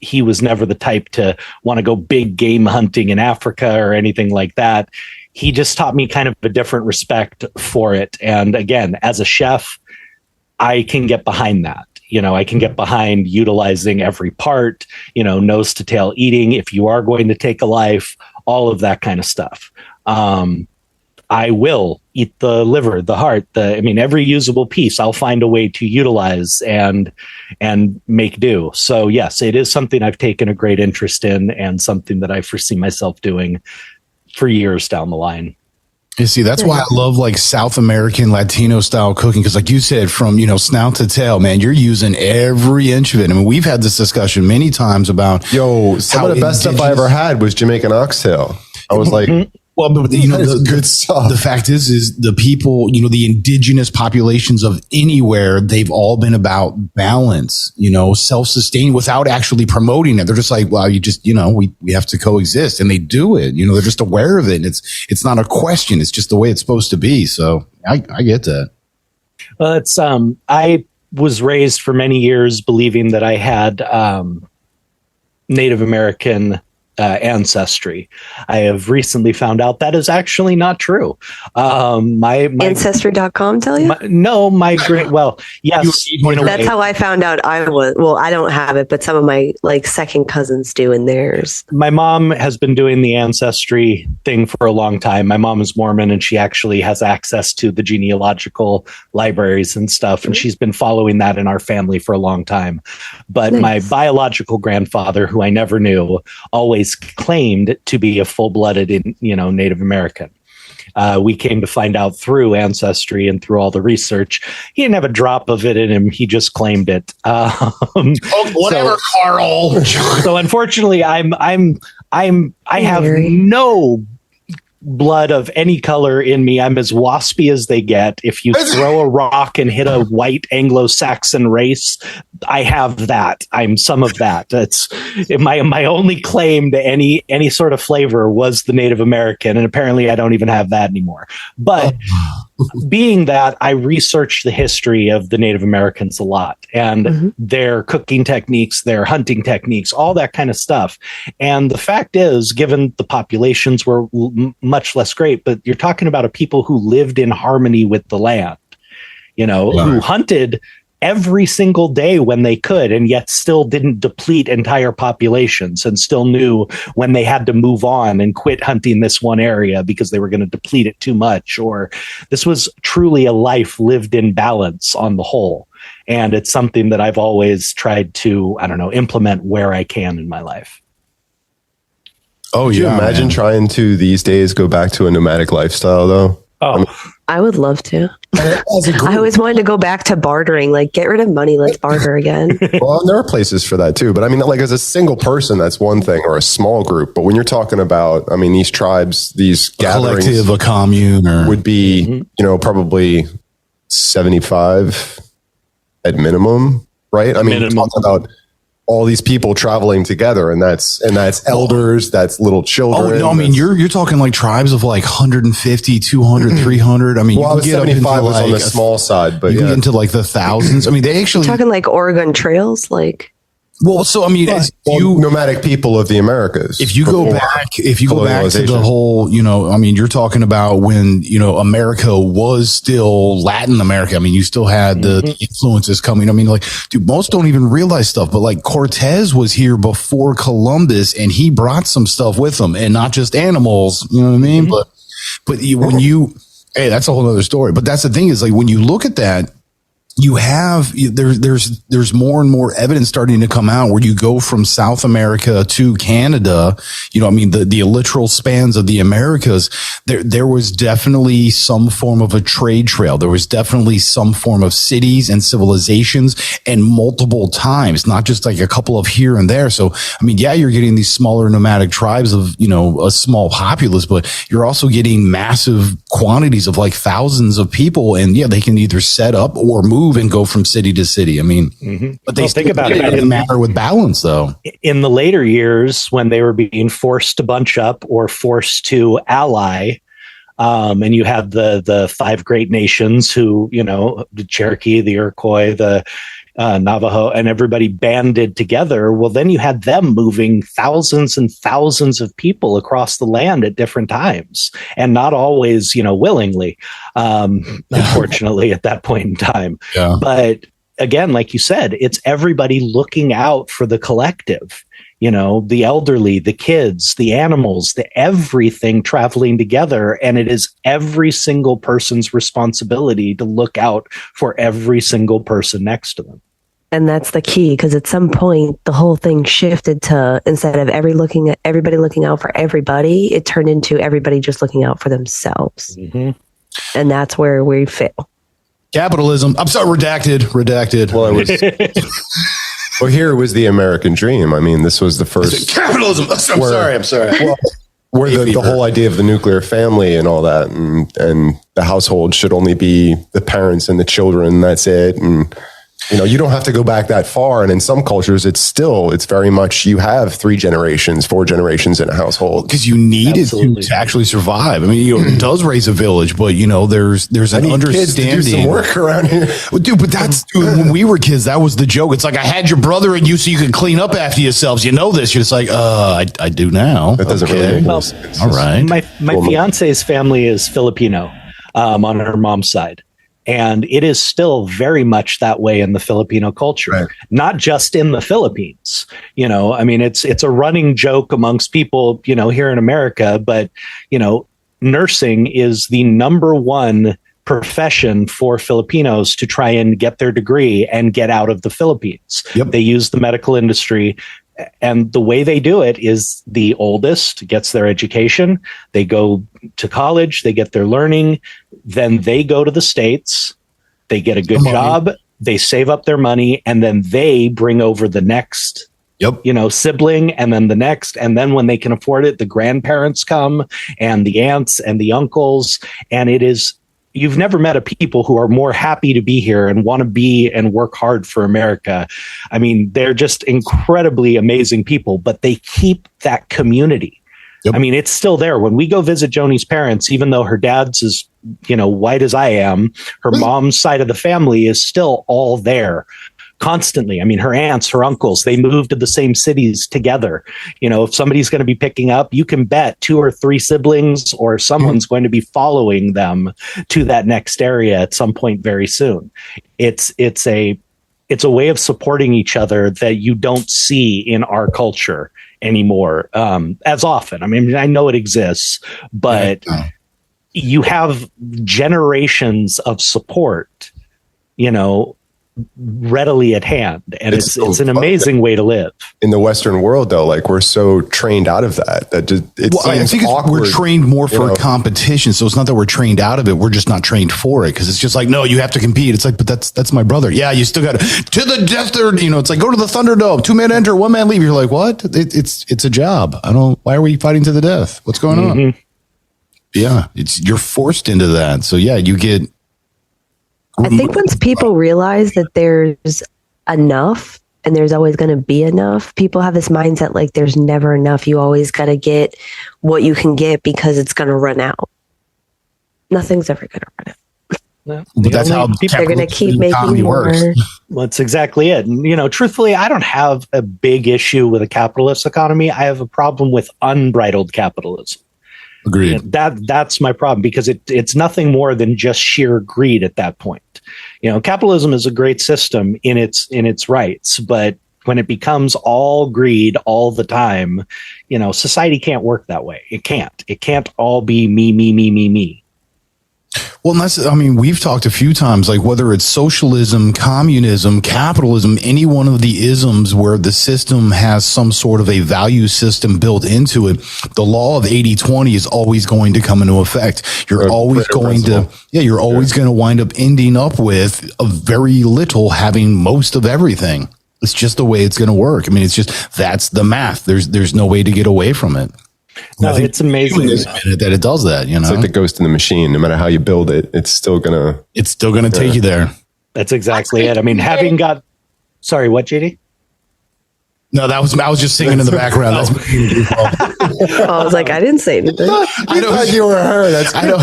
he was never the type to want to go big game hunting in Africa or anything like that. He just taught me kind of a different respect for it. And again, as a chef, I can get behind that. I can get behind utilizing every part, nose to tail eating. If you are going to take a life, all of that kind of stuff. I will eat the liver, the heart, every usable piece I'll find a way to utilize and make do. So yes, it is something I've taken a great interest in and something that I foresee myself doing for years down the line. You see, that's why I love like South American Latino style cooking. Cause like you said, from, snout to tail, man, you're using every inch of it. I mean, we've had this discussion many times about some of the best stuff I ever had was Jamaican oxtail. I was like, well, but the good stuff. The fact is the people, the indigenous populations of anywhere, they've all been about balance, self-sustaining without actually promoting it. They're just like, well, you just, we have to coexist, and they do it. They're just aware of it. And it's not a question. It's just the way it's supposed to be. So I get that. Well, I was raised for many years believing that I had Native American ancestry. I have recently found out that is actually not true. My Ancestry.com tell you? Yes. That's how I found out I was. Well, I don't have it, but some of my second cousins do in theirs. My mom has been doing the ancestry thing for a long time. My mom is Mormon, and she actually has access to the genealogical libraries and stuff. And she's been following that in our family for a long time. But my biological grandfather, who I never knew, always claimed to be a full-blooded, Native American. We came to find out through ancestry and through all the research, he didn't have a drop of it in him. He just claimed it. Whatever, Carl. So unfortunately, I have no blood of any color in me. I'm as waspy as they get. If you throw a rock and hit a white Anglo-Saxon race, I have that. I'm some of that. That's my only claim to any sort of flavor was the Native American, and apparently I don't even have that anymore. But being that, I researched the history of the Native Americans a lot, and their cooking techniques, their hunting techniques, all that kind of stuff. And the fact is, given the populations were much less great, but you're talking about a people who lived in harmony with the land, who hunted every single day when they could, and yet still didn't deplete entire populations, and still knew when they had to move on and quit hunting this one area because they were going to deplete it too much. Or this was truly a life lived in balance on the whole. And it's something that I've always tried to, implement where I can in my life. Oh, Could you imagine trying to these days go back to a nomadic lifestyle though? Oh, I would love to. I always wanted to go back to bartering, get rid of money, let's barter again. Well, there are places for that too. But as a single person, that's one thing, or a small group. But when you're talking about, these tribes, these gatherings, collective, a commune, would be, probably 75 at minimum, right? We're talking about all these people traveling together, and that's elders, that's little children. Oh no, you're talking like tribes of 150, 200, 300. Well, 75 was on the small side, but you get into the thousands. They actually talking Oregon trails, Well, so nomadic people of the Americas. If you go back to the whole, you're talking about when America was still Latin America. You still had the influences coming. Dude, most don't even realize stuff, but Cortez was here before Columbus, and he brought some stuff with him, and not just animals. You know what I mean? But that's a whole other story. But that's the thing is when you look at that. There's more and more evidence starting to come out where you go from South America to Canada, the literal spans of the Americas. There was definitely some form of a trade trail. There was definitely some form of cities and civilizations, and multiple times, not just a couple of here and there. So, you're getting these smaller nomadic tribes of, a small populace, but you're also getting massive quantities of thousands of people. And they can either set up or move and go from city to city. But they think about it. It doesn't matter with balance, though. In the later years, when they were being forced to bunch up or forced to ally, and you have the five great nations who, the Cherokee, the Iroquois, Navajo, and everybody banded together. Well, then you had them moving thousands and thousands of people across the land at different times, and not always, willingly, unfortunately, at that point in time. Yeah. But again, like you said, it's everybody looking out for the collective. The elderly, the kids, the animals, everything traveling together. And it is every single person's responsibility to look out for every single person next to them. And that's the key, because at some point the whole thing shifted to, instead of everybody looking out for everybody, it turned into everybody just looking out for themselves. Mm-hmm. And that's where we fail. Capitalism. I'm sorry, redacted. Well, it was. Well, here was the American dream. I mean, this was the first capitalism. I'm sorry. Well, where the whole idea of the nuclear family and all that, and the household should only be the parents and the children. That's it. And you don't have to go back that far. And in some cultures, it's very much, you have 3 generations, 4 generations in a household, because you need it to actually survive. I mean, it does raise a village, but there's an understanding. Kids to do some work around here, dude. But when we were kids, that was the joke. It's like, I had your brother and you so you could clean up after yourselves. You know this. You're just like, I do now. That doesn't really make sense. All right. My fiance's family is Filipino on her mom's side. And it is still very much that way in the Filipino culture, right. Not just in the Philippines. It's a running joke amongst people, here in America. But, nursing is the number one profession for Filipinos to try and get their degree and get out of the Philippines. Yep. They use the medical industry. And the way they do it is the oldest gets their education. They go to college, they get their learning, then they go to the States, they get a good job, they save up their money, and then they bring over the next, sibling, and then the next. And then when they can afford it, the grandparents come, and the aunts and the uncles. And you've never met a people who are more happy to be here and want to be and work hard for America. I mean, they're just incredibly amazing people, but they keep that community. Yep. I mean, it's still there. When we go visit Joni's parents, even though her dad's is, white as I am, her mom's side of the family is still all there. Constantly. I mean, her aunts, her uncles, they moved to the same cities together. If somebody's going to be picking up, you can bet 2 or 3 siblings or someone's going to be following them to that next area at some point very soon. It's a way of supporting each other that you don't see in our culture anymore as often. I mean, I know it exists, but you have generations of support, readily at hand, and it's an amazing way to live in the Western world. Though, like, we're so trained out of that I think we're trained more for competition, so it's not that we're trained out of it, we're just not trained for it, because it's just like, no, you have to compete. It's like, but that's my brother. Yeah, you still got to the death. It's like, go to the Thunderdome, 2-man enter, 1-man leave. You're like, what? It's a job. Why are we fighting to the death? What's going on? Yeah, you're forced into that. So yeah, you get. I think once people realize that there's enough and there's always going to be enough, people have this mindset like there's never enough. You always got to get what you can get because it's going to run out. Nothing's ever going to run out. No, but that's how they're going to keep making more. Well, that's exactly it. And, truthfully, I don't have a big issue with a capitalist economy. I have a problem with unbridled capitalism. Agreed. That's my problem, because it's nothing more than just sheer greed at that point. Capitalism is a great system in its rights, but when it becomes all greed all the time, society can't work that way. It can't all be me, me, me, me, me. Well, we've talked a few times, like whether it's socialism, communism, capitalism, any one of the isms where the system has some sort of a value system built into it, the law of 80-20 is always going to come into effect. You're always going to wind up ending up with a very little having most of everything. It's just the way it's going to work. I mean, that's the math. There's no way to get away from it. No, it's amazing that it does that. It's like the ghost in the machine. No matter how you build it, it's still gonna take you there. That's exactly it. I mean, sorry, what, JD? No, I was just singing in the background. That's I was like, I didn't say anything. I know you were her. I know.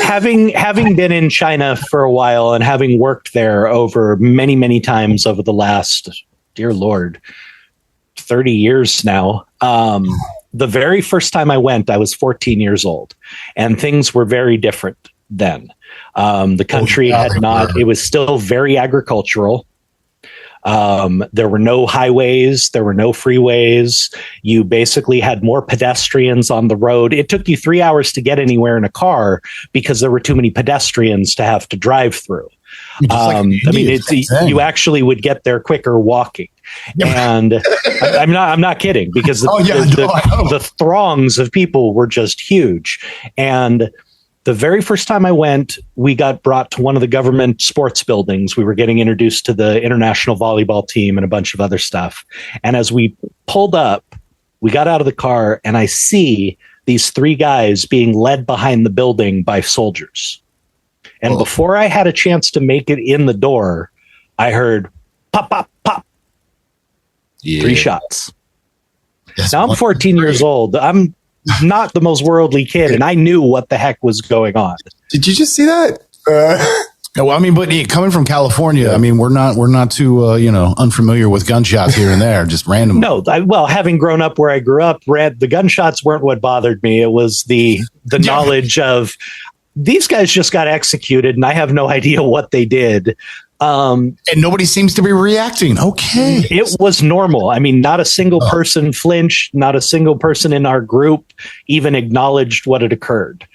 Having been in China for a while and having worked there over many, many times over the last, dear Lord, 30 years now. The very first time I went, I was 14 years old, and things were very different then. The country it was still very agricultural. There were no highways, there were no freeways. You basically had more pedestrians on the road. It took you 3 hours to get anywhere in a car because there were too many pedestrians to have to drive through. You actually would get there quicker walking. And I'm not kidding, because the throngs of people were just huge. And the very first time I went, we got brought to one of the government sports buildings. We were getting introduced to the international volleyball team and a bunch of other stuff. And as we pulled up, we got out of the car, and I see these 3 guys being led behind the building by soldiers. And before I had a chance to make it in the door, I heard pop, pop, pop. Yeah. 3 shots. Now I'm 14 years old. I'm not the most worldly kid, and I knew what the heck was going on. Did you just see that? Well, I mean, but coming from California, I mean, we're not too unfamiliar with gunshots here and there, just random. No, having grown up where I grew up, the gunshots weren't what bothered me. It was the knowledge of these guys just got executed, and I have no idea what they did. And nobody seems to be reacting. Okay. It was normal. I mean, not a single person flinched. Not a single person in our group even acknowledged what had occurred.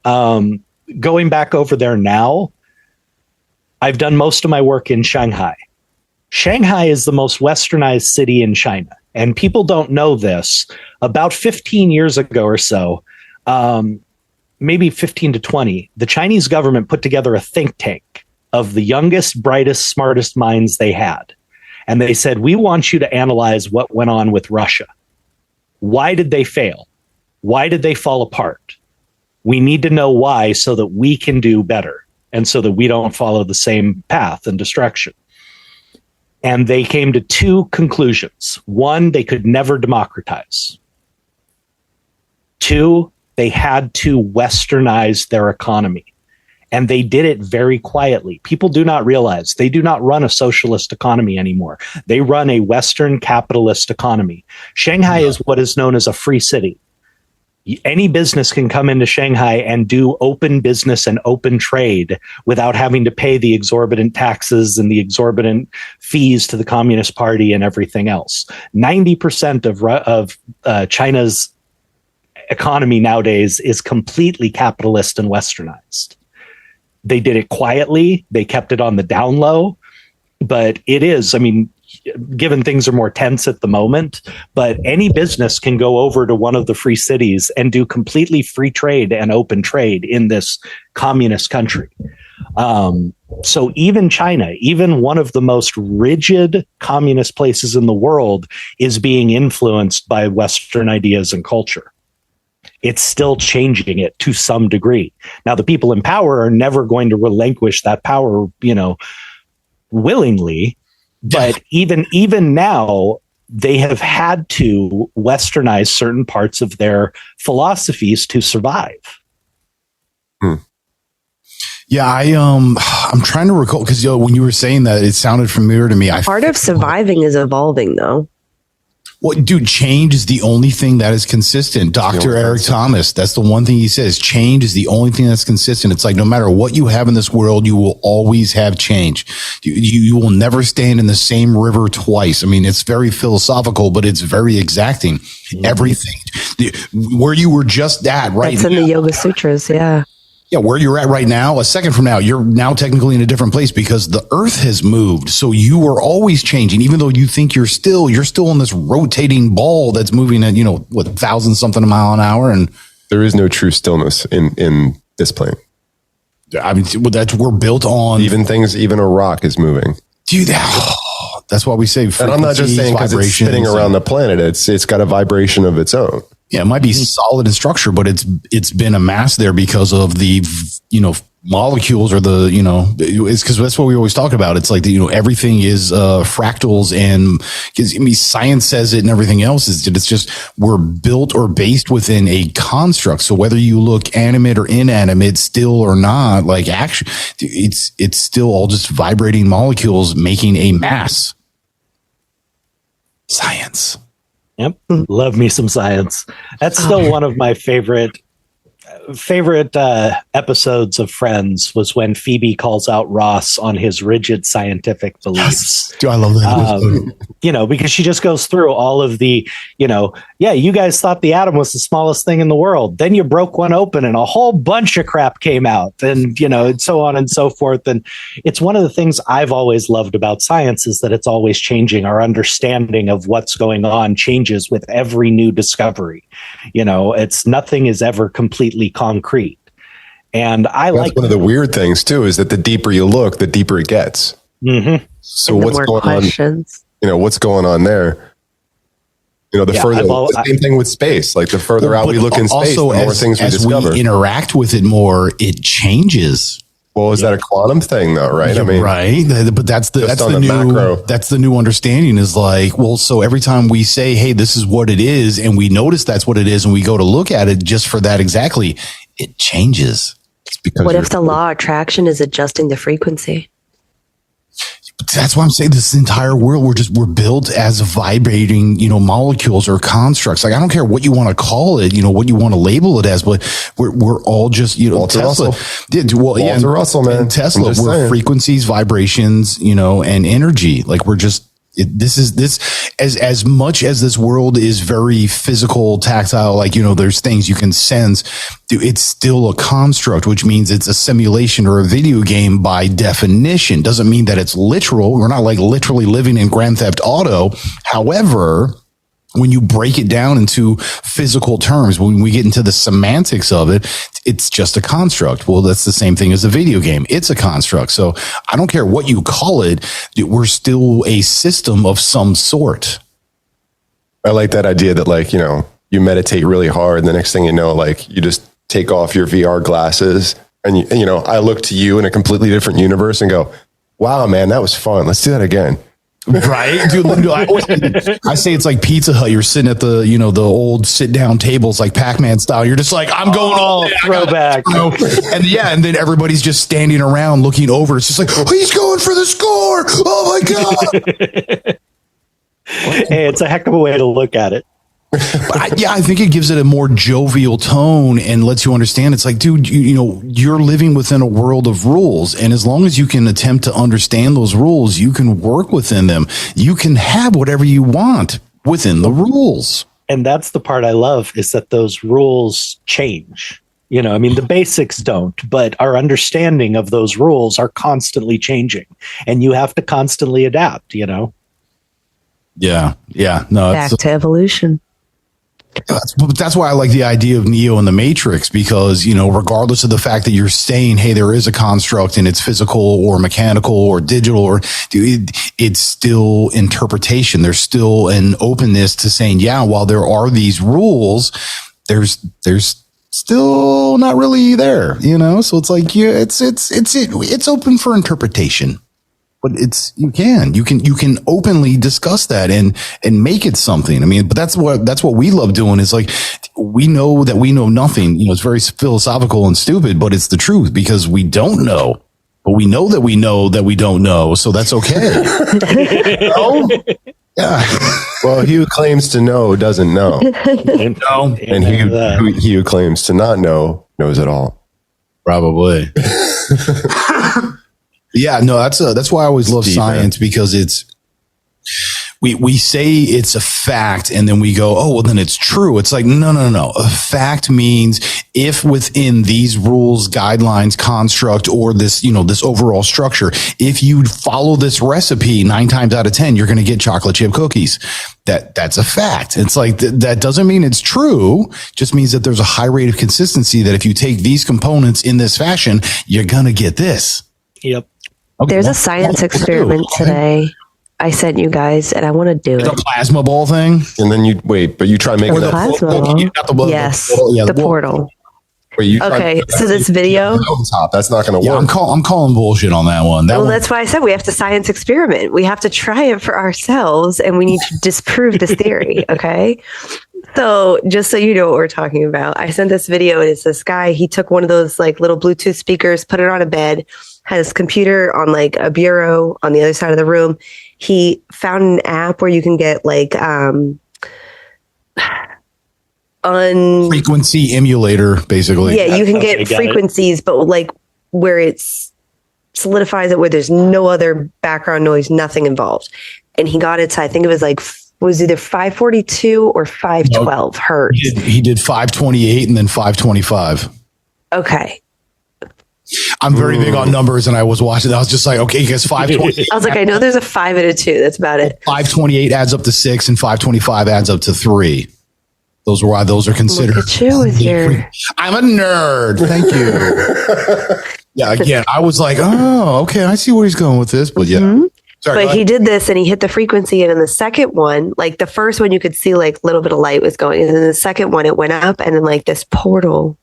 Going back over there now, I've done most of my work in Shanghai. Shanghai is the most westernized city in China. And people don't know this. About 15 years ago or so, maybe 15 to 20, the Chinese government put together a think tank of the youngest, brightest, smartest minds they had. And they said, we want you to analyze what went on with Russia. Why did they fail? Why did they fall apart? We need to know why, so that we can do better, and so that we don't follow the same path and destruction. And they came to 2 conclusions. 1, they could never democratize. 2, they had to westernize their economy. And they did it very quietly. People do not realize they do not run a socialist economy anymore. They run a Western capitalist economy. Shanghai is what is known as a free city. Any business can come into Shanghai and do open business and open trade without having to pay the exorbitant taxes and the exorbitant fees to the Communist Party and everything else. 90% of China's economy nowadays is completely capitalist and westernized. They did it quietly. They kept it on the down low. But it is, I mean, given things are more tense at the moment, but any business can go over to one of the free cities and do completely free trade and open trade in this communist country. So even China, even one of the most rigid communist places in the world, is being influenced by Western ideas and culture. It's still changing it to some degree. Now, the people in power are never going to relinquish that power, willingly. But even now, they have had to westernize certain parts of their philosophies to survive. Yeah, I'm trying to recall, because when you were saying that, it sounded familiar to me. Part of surviving is evolving, though. Well, dude, change is the only thing that is consistent. Dr. Eric Thomas, that's the one thing he says. Change is the only thing that's consistent. It's like no matter what you have in this world, you will always have change. You will never stand in the same river twice. I mean, it's very philosophical, but it's very exacting. Everything. Where you were just at right now. That's in the Yoga Sutras, yeah. Yeah, where you're at right now, a second from now, you're now technically in a different place because the earth has moved. So you are always changing, even though you think you're still in this rotating ball that's moving at, 1,000 something a mile an hour. And there is no true stillness in this plane. I mean, we're built on even a rock is moving. Dude, that's why we say, and I'm not just saying because it's spinning around the planet. It's got a vibration of its own. Yeah, it might be solid in structure, but it's been amassed there because of the molecules are the, it's because that's what we always talk about. It's like, everything is fractals, and because science says it and everything else is that it's just, we're built or based within a construct. So whether you look animate or inanimate still or not, like actually it's still all just vibrating molecules making a mass. Science. Yep. Love me some science. That's still one of my favorite episodes of Friends, was when Phoebe calls out Ross on his rigid scientific beliefs. Yes. Do I love that? Because she just goes through all of the, you guys thought the atom was the smallest thing in the world. Then you broke one open and a whole bunch of crap came out, and, and so on and so forth. And it's one of the things I've always loved about science is that it's always changing. Our understanding of what's going on changes with every new discovery. Nothing is ever completely concrete. And that's one of the weird things too, is that the deeper you look, the deeper it gets. Mm-hmm. So what's going questions. On? What's going on there? The same thing with space. Like the further out we look in space, the more things we discover. As we interact with it more, it changes. Well, is that a quantum thing though? Right. Right. But that's the new macro. That's the new understanding is like, well, so every time we say, hey, this is what it is, and we notice that's what it is, and we go to look at it just for that exactly, it changes. It's because what if the law of attraction is adjusting the frequency? That's why I'm saying this entire world, we're built as vibrating, molecules or constructs. Like, I don't care what you want to call it, what you want to label it as, but we're all just, Walter Tesla. Walter Russell, man. Tesla, we're frequencies, vibrations, and energy. Like we're just, as much as this world is very physical, tactile, like, there's things you can sense, it's still a construct, which means it's a simulation or a video game by definition. Doesn't mean that it's literal. We're not like literally living in Grand Theft Auto. However, when you break it down into physical terms, when we get into the semantics of it, it's just a construct. Well, that's the same thing as a video game. It's a construct. So I don't care what you call it. We're still a system of some sort. I like that idea that you meditate really hard, and the next thing you know, you just take off your VR glasses and I look to you in a completely different universe and go, wow, man, that was fun. Let's do that again. Right, dude. I say it's like Pizza Hut. You're sitting at the the old sit down tables like Pac-Man style. You're just like, I'm going all throwback, and then everybody's just standing around looking over. It's just like, oh, he's going for the score. Oh my god! Hey, it's a heck of a way to look at it. But I think it gives it a more jovial tone and lets you understand. It's like, dude, you're living within a world of rules. And as long as you can attempt to understand those rules, you can work within them. You can have whatever you want within the rules. And that's the part I love, is that those rules change. The basics don't, but our understanding of those rules are constantly changing, and you have to constantly adapt, Yeah. No, back to evolution. That's why I like the idea of Neo and the Matrix, because, regardless of the fact that you're saying, hey, there is a construct and it's physical or mechanical or digital, it's still interpretation. There's still an openness to saying, yeah, while there are these rules, there's still not really there, So it's like, yeah, it's open for interpretation. But you can openly discuss that and make it something. But that's what we love doing, is like, we know that we know nothing. It's very philosophical and stupid, but it's the truth, because we don't know, but we know that we don't know. So that's okay. Yeah. Well, he who claims to know doesn't know. No. And he who claims to not know knows it all. Probably. Yeah, no, that's why I always love science, because we say it's a fact, and then we go, oh, well, then it's true. It's like, no. A fact means if within these rules, guidelines, construct, or this, this overall structure, if you follow this recipe 9 times out of 10, you're going to get chocolate chip cookies. That's a fact. It's like, that doesn't mean it's true. Just means that there's a high rate of consistency that if you take these components in this fashion, you're going to get this. Yep. Okay, there's a science experiment today I sent you guys, and I want to do it. The plasma ball thing? And then you try to make the plasma ball. Yes, the portal. Wait, you Okay, so this video. Top. That's not going to Yeah, work. I'm calling bullshit on that one. Well, that's why I said we have to science experiment. We have to try it for ourselves, and we need to disprove this theory. Okay. So just so you know what we're talking about, I sent this video, and it's this guy. He took one of those like little Bluetooth speakers, put it on a bed, had his computer on like a bureau on the other side of the room. He found an app where you can get like frequency emulator, basically. Yeah, you can get frequencies, but like where it's solidifies it where there's no other background noise, nothing involved. And he got it to, I think it was like, was either 542 or 512 hertz. He did 528 and then 525. Okay. I'm very big on numbers, and I was watching. I was just like, okay, because 528. I was like, I know there's a 5 and a 2. That's about it. 528 adds up to 6, and 525 adds up to 3. Those are why those are considered. Look at you with your... I'm a nerd. Thank you. Yeah, again, I was like, oh, okay, I see where he's going with this, but yeah. Mm-hmm. Sorry, but he did this, and he hit the frequency, and in the second one, like the first one, you could see like a little bit of light was going, and then the second one, it went up, and then like this portal,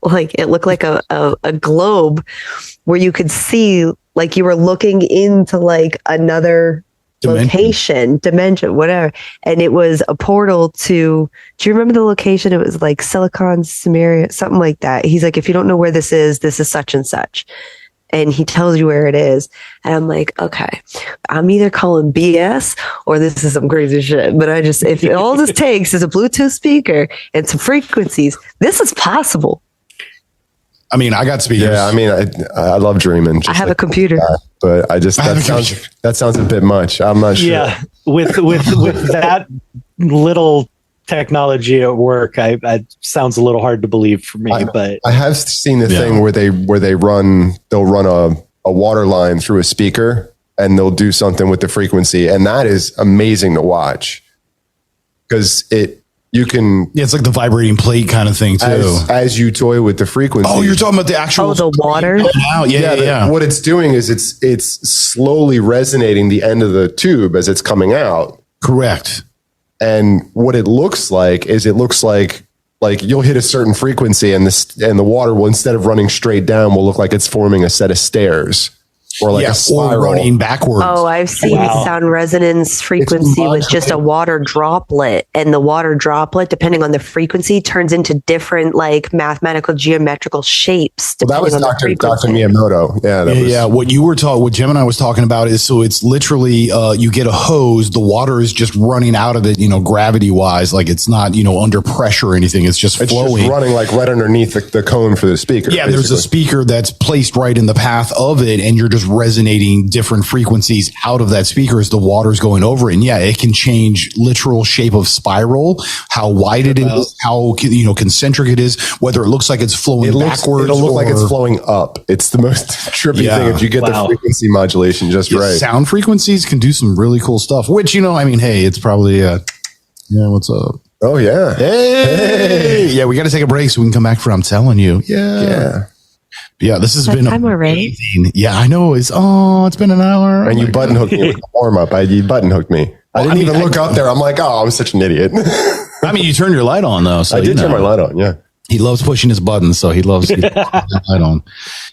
like it looked like a globe where you could see like you were looking into like another dimension, whatever. And it was a portal to, do you remember the location? It was like Silicon Samaria, something like that. He's like, if you don't know where this is such and such. And he tells you where it is. And I'm like, okay, I'm either calling BS or this is some crazy shit. But if all this takes is a Bluetooth speaker and some frequencies, this is possible. I mean, I got speakers. Yeah, I mean, I love dreaming. I have a computer. But that sounds a bit much. I'm not sure. Yeah, with that little technology at work, I sounds a little hard to believe for me. But I have seen the thing where they'll run a water line through a speaker and they'll do something with the frequency, and that is amazing to watch because it's like the vibrating plate kind of thing too. As you toy with the frequency. Oh, you're talking about the actual the water. Yeah. What it's doing is it's slowly resonating the end of the tube as it's coming out. Correct. And what it looks like is like you'll hit a certain frequency and the water will, instead of running straight down, will look like it's forming a set of stairs. Or like a spiral. Or running backwards. Oh, I've seen sound resonance frequency with just a water droplet, and the water droplet, depending on the frequency, turns into different like mathematical geometrical shapes. Well, that was Dr. Miyamoto. Yeah, What Gemini was talking about is, so it's literally you get a hose, the water is just running out of it, gravity wise, like it's not under pressure or anything. It's just flowing, just running like right underneath the cone for the speaker. Yeah, basically. There's a speaker that's placed right in the path of it, and you're just resonating different frequencies out of that speaker as the water's going over it. And yeah, it can change literal shape of spiral, how wide it is, how concentric it is, whether it looks like it's flowing backwards. It'll look like it's flowing up. It's the most trippy thing if you get the frequency modulation just right. Sound frequencies can do some really cool stuff, which, hey, it's probably, what's up? Oh, yeah. Hey. Yeah, we got to take a break so we can come back for I'm Telling You. Yeah, this has been amazing. Yeah, I know. It's been an hour. And you button hooked me with the warm up. You button hooked me. I didn't even look up there. I'm like, I'm such an idiot. You turned your light on though. So I did turn my light on. Yeah. He loves pushing his buttons, so he loves that light on.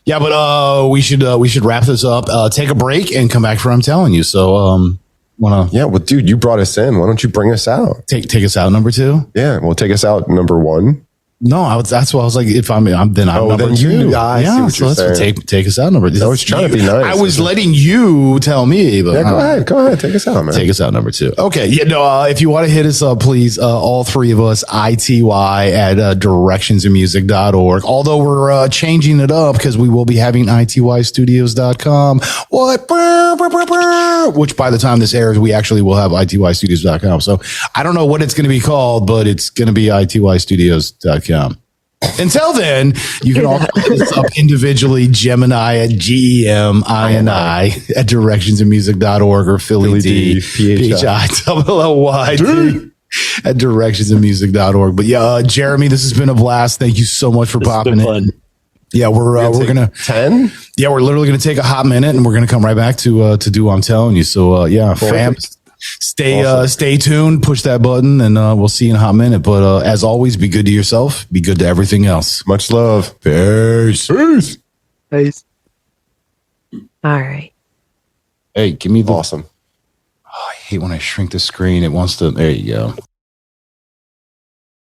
Yeah, but we should wrap this up. Take a break and come back for I'm Telling You. So yeah, well, dude, you brought us in. Why don't you bring us out? Take us out, number 2. Yeah, well, take us out, number 1. No, that's why I was like, if I'm number 2. So let's take us out, number 2. I was trying to be nice. I was letting you tell me, but go ahead, take us out, man. Take us out, number 2. Okay, if you want to hit us up, please, all 3 of us, ITY at directionsandmusic.org. Although we're changing it up because we will be having itystudios.com. Which by the time this airs, we actually will have itystudios.com. So I don't know what it's going to be called, but it's going to be itystudios.com. Until then, you can also hit us up individually, Gemini at GEMINI at directionsandmusic.org or Philly D, PHILLYD at directionsandmusic.org. But yeah, Jeremy, this has been a blast. Thank you so much for popping in. Yeah, we're gonna 10. Yeah, we're literally gonna take a hot minute and we're gonna come right back to do I'm Telling You. So cool. Stay tuned. Push that button, and we'll see you in a hot minute. But as always, be good to yourself. Be good to everything else. Much love. Peace. Peace. All right. Hey, give me the awesome. Oh, I hate when I shrink the screen. It wants to. There you go.